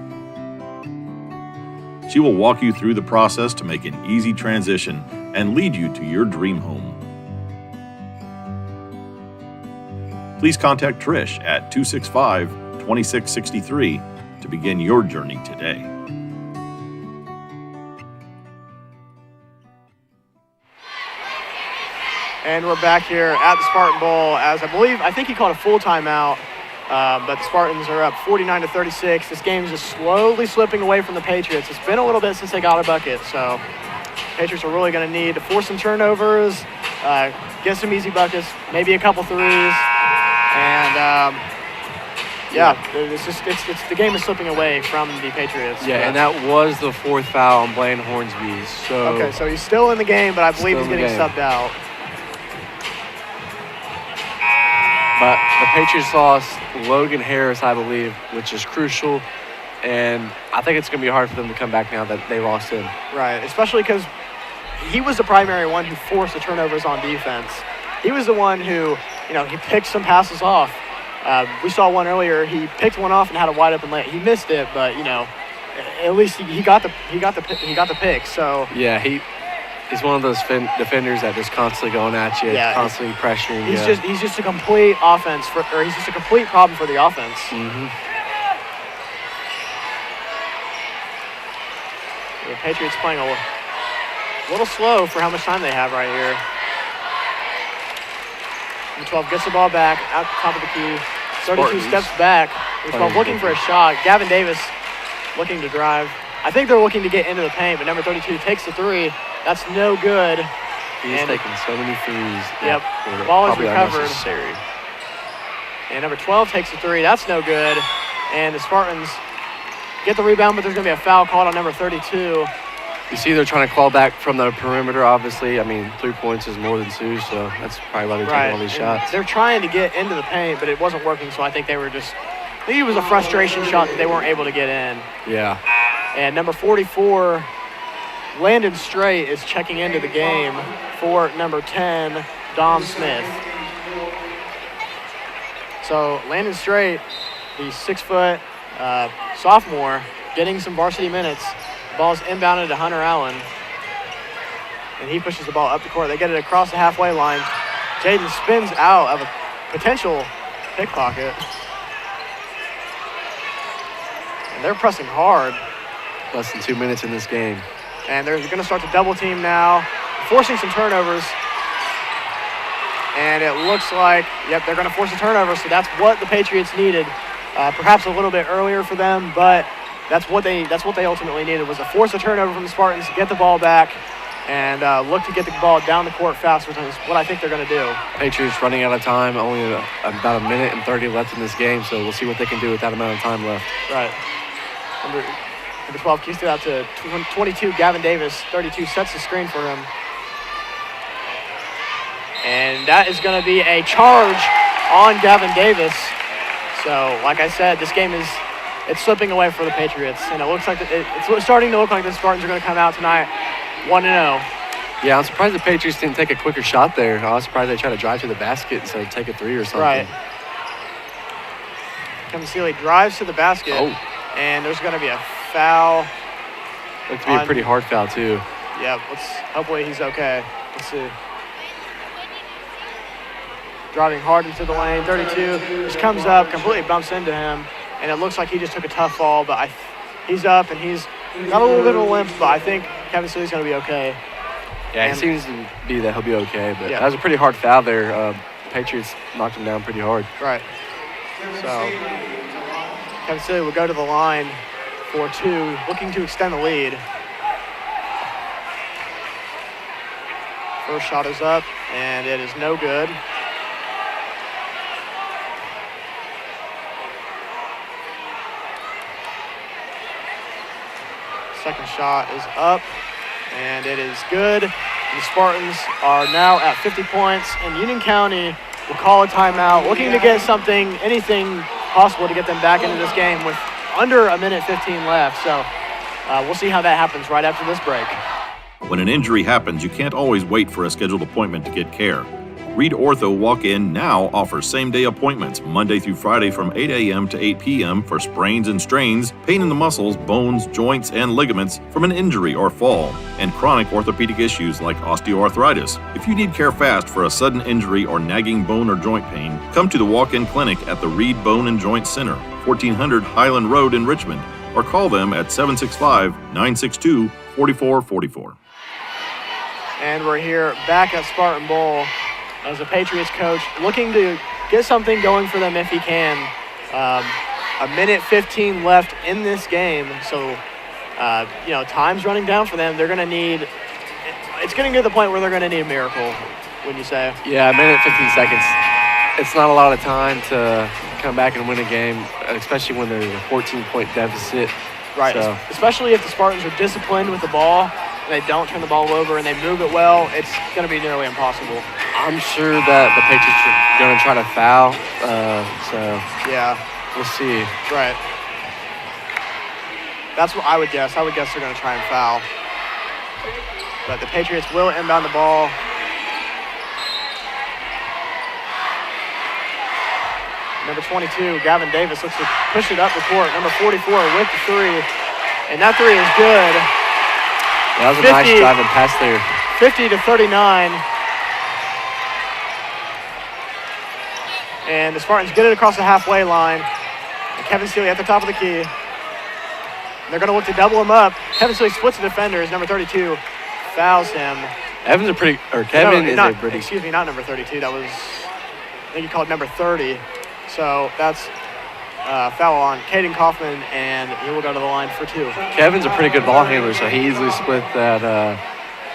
She will walk you through the process to make an easy transition and lead you to your dream home. Please contact Trish at 265-2663 to begin your journey today. And we're back here at the Spartan Bowl as I think he called a full timeout, but the Spartans are up 49-36. This game is just slowly slipping away from the Patriots. It's been a little bit since they got a bucket, so Patriots are really going to need to force some turnovers, get some easy buckets, maybe a couple threes, and the game is slipping away from the Patriots. Yeah, and that was the 4th foul on Blaine Hornsby. Okay, so he's still in the game, but I believe he's getting subbed out. But the Patriots lost Logan Harris, I believe, which is crucial. And I think it's going to be hard for them to come back now that they lost him. Right, especially because he was the primary one who forced the turnovers on defense. He was the one who, he picked some passes off. We saw one earlier. He picked one off and had a wide open lane. He missed it, but, at least he got the pick. So yeah, he's one of those defenders that just constantly going at you, constantly pressuring you. He's just a complete he's just a complete problem for the offense. Mm-hmm. The Patriots playing a little slow for how much time they have right here. Number 12 gets the ball back out the top of the key. 32 steps back. Number 12 looking for a shot. Gavin Davis looking to drive. I think they're looking to get into the paint, but number 32 takes the 3. That's no good. He's taking so many threes. Yep. that Ball is probably recovered. unnecessary. And number 12 takes a three. That's no good. And the Spartans get the rebound, but there's going to be a foul called on number 32. You see they're trying to claw back from the perimeter, obviously. I mean, 3 points is more than 2, so that's probably why they're taking all these And shots. they're trying to get into the paint, but it wasn't working, so I think they were just – I think it was a frustration shot that they weren't able to get in. Yeah. And number 44, Landon Strait, is checking into the game for number 10, Dom Smith. So Landon Strait, the 6-foot sophomore, getting some varsity minutes. The ball is inbounded to Hunter Allen. And he pushes the ball up the court. They get it across the halfway line. Jaden spins out of a potential pickpocket. And they're pressing hard. Less than 2 minutes in this game. And they're going to start to double team now, forcing some turnovers. And it looks like, yep, they're going to force a turnover, so that's what the Patriots needed. Perhaps a little bit earlier for them, but that's what they ultimately needed, was to force a turnover from the Spartans, get the ball back, and look to get the ball down the court faster, which is what I think they're going to do. Patriots running out of time, only about 1 minute and 30 left in this game, so we'll see what they can do with that amount of time left. Right. Number 12 keeps it out to 22, Gavin Davis. 32 sets the screen for him. And that is going to be a charge on Gavin Davis. So, like I said, this game it's slipping away for the Patriots. And it looks like it's starting to look like the Spartans are going to come out tonight 1-0. Yeah, I'm surprised the Patriots didn't take a quicker shot there. I was surprised they tried to drive to the basket instead of take a three or something. Right. Kevin Seeley drives to the basket. Oh. And there's going to be a foul. Looks to be a pretty hard foul, too. Yeah, hopefully he's okay. Let's see. Driving hard into the lane. 32 just comes up, completely bumps into him, and it looks like he just took a tough fall, but he's up, and he's got a little bit of a limp, but I think Kevin Seeley's going to be okay. Yeah, it seems to be that he'll be okay, but that was a pretty hard foul there. Patriots knocked him down pretty hard. Right. So Kevin Seeley will go to the line for 2, looking to extend the lead. First shot is up, and it is no good. Second shot is up, and it is good. The Spartans are now at 50 points, and Union County will call a timeout, looking to get anything possible to get them back into this game with under 1:15 left. So we'll see how that happens right after this break. When an injury happens, you can't always wait for a scheduled appointment to get care. Reed Ortho Walk-In now offers same-day appointments Monday through Friday from 8 a.m. to 8 p.m. for sprains and strains, pain in the muscles, bones, joints, and ligaments from an injury or fall, and chronic orthopedic issues like osteoarthritis. If you need care fast for a sudden injury or nagging bone or joint pain, come to the walk-in clinic at the Reed Bone and Joint Center, 1400 Highland Road in Richmond, or call them at 765-962-4444. And we're here back at Spartan Bowl as a Patriots coach looking to get something going for them if he can. 1:15 left in this game, so time's running down for them. They're going to need – it's getting to the point where they're going to need a miracle, wouldn't you say? Yeah, 1:15 seconds. It's not a lot of time to come back and win a game, especially when there's a 14-point deficit. Right, So. especially if the Spartans are disciplined with the ball, and they don't turn the ball over, and they move it well, it's going to be nearly impossible. I'm sure that the Patriots are going to try to foul, Yeah. we'll see. Right. That's what I would guess. I would guess they're going to try and foul. But the Patriots will inbound the ball. Number 22, Gavin Davis, looks to push it up the court. Number 44 with the three. And that three is good. That was a nice driving pass there. 50-39. And the Spartans get it across the halfway line. And Kevin Seeley at the top of the key. And they're going to look to double him up. Kevin Seeley splits the defenders. Number 32 fouls him. Kevin is Excuse me, not number 32. That was, I think he called number 30. So that's foul on Caden Kaufman, and he will go to the line for 2. Kevin's a pretty good ball handler, so he easily split that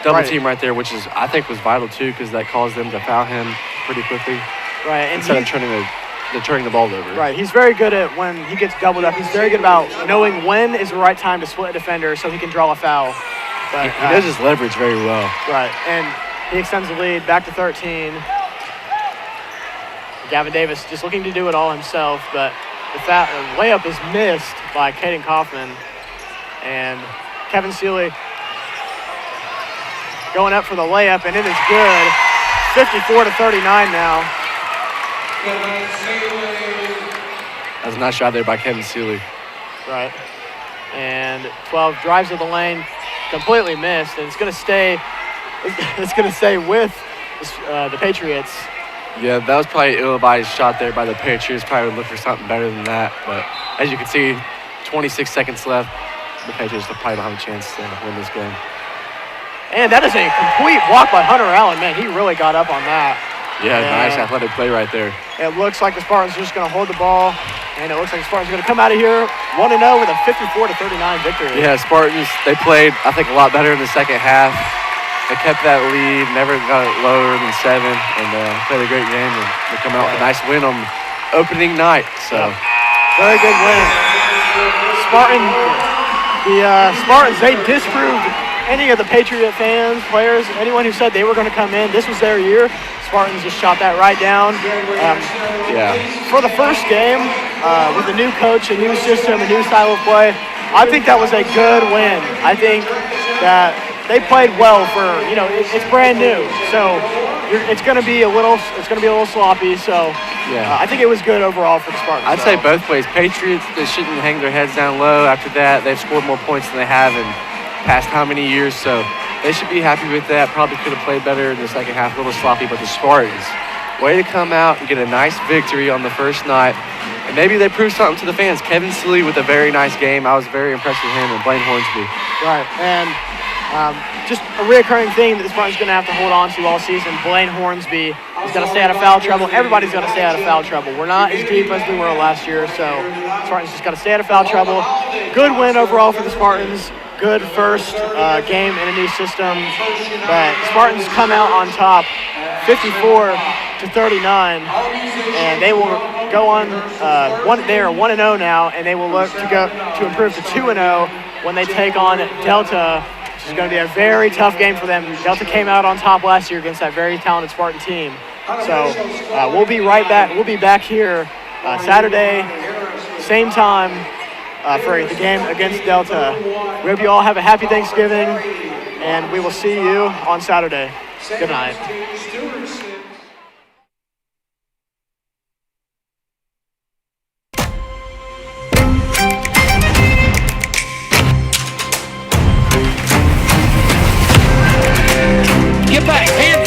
double Right. team right there, which is I think was vital too because that caused them to foul him pretty quickly Right, and instead of he- turning the ball over. Right, he's very good at when he gets doubled up. He's very good about knowing when is the right time to split a defender so he can draw a foul. But, He does his leverage very well. Right, and he extends the lead back to 13. Gavin Davis just looking to do it all himself, but the layup is missed by Caden Kaufman. And Kevin Seeley going up for the layup, and it is good. 54-39 now. That was a nice shot there by Kevin Seeley. Right. And 12 drives to the lane, completely missed, and it's going to stay. It's going to stay with the Patriots. Yeah, that was probably ill-advised shot there by the Patriots. Probably would look for something better than that. But as you can see, 26 seconds left. The Patriots probably don't have a chance to win this game. And that is a complete block by Hunter Allen. Man, he really got up on that. Yeah, nice athletic play right there. It looks like the Spartans are just going to hold the ball, and it looks like the Spartans are going to come out of here 1-0 with a 54-39 victory. Yeah, Spartans, they played, I think, a lot better in the second half. They kept that lead, never got it lower than 7, and played a great game. And they come out with a nice win on opening night. So, very good win. Spartans, they disproved any of the Patriot fans, players, anyone who said they were going to come in. This was their year. Spartans just shot that right down. For the first game, with a new coach, a new system, a new style of play, I think that was a good win. I think that they played well for, it's brand new. So it's going to be a little sloppy. So I think it was good overall for the Spartans. I'd say both ways. Patriots, they shouldn't hang their heads down low. After that, they've scored more points than they have in past how many years. So they should be happy with that. Probably could have played better in the second half, a little sloppy. But the Spartans, way to come out and get a nice victory on the first night. And maybe they proved something to the fans. Kevin Seeley with a very nice game. I was very impressed with him, and Blaine Hornsby. Right, and just a reoccurring thing that the Spartans going to have to hold on to all season. Blaine Hornsby is going to stay out of foul trouble. Everybody's going to stay out of foul trouble. We're not as deep as we were last year, so Spartans just got to stay out of foul trouble. Good win overall for the Spartans. Good first game in a new system. But Spartans come out on top, 54-39, and they will go on. They are 1-0 now, and they will look to improve to 2-0 when they take on Delta. It's going to be a very tough game for them. Delta came out on top last year against that very talented Spartan team. So we'll be right back. We'll be back here Saturday, same time, for the game against Delta. We hope you all have a happy Thanksgiving, and we will see you on Saturday. Good night. Get back, hands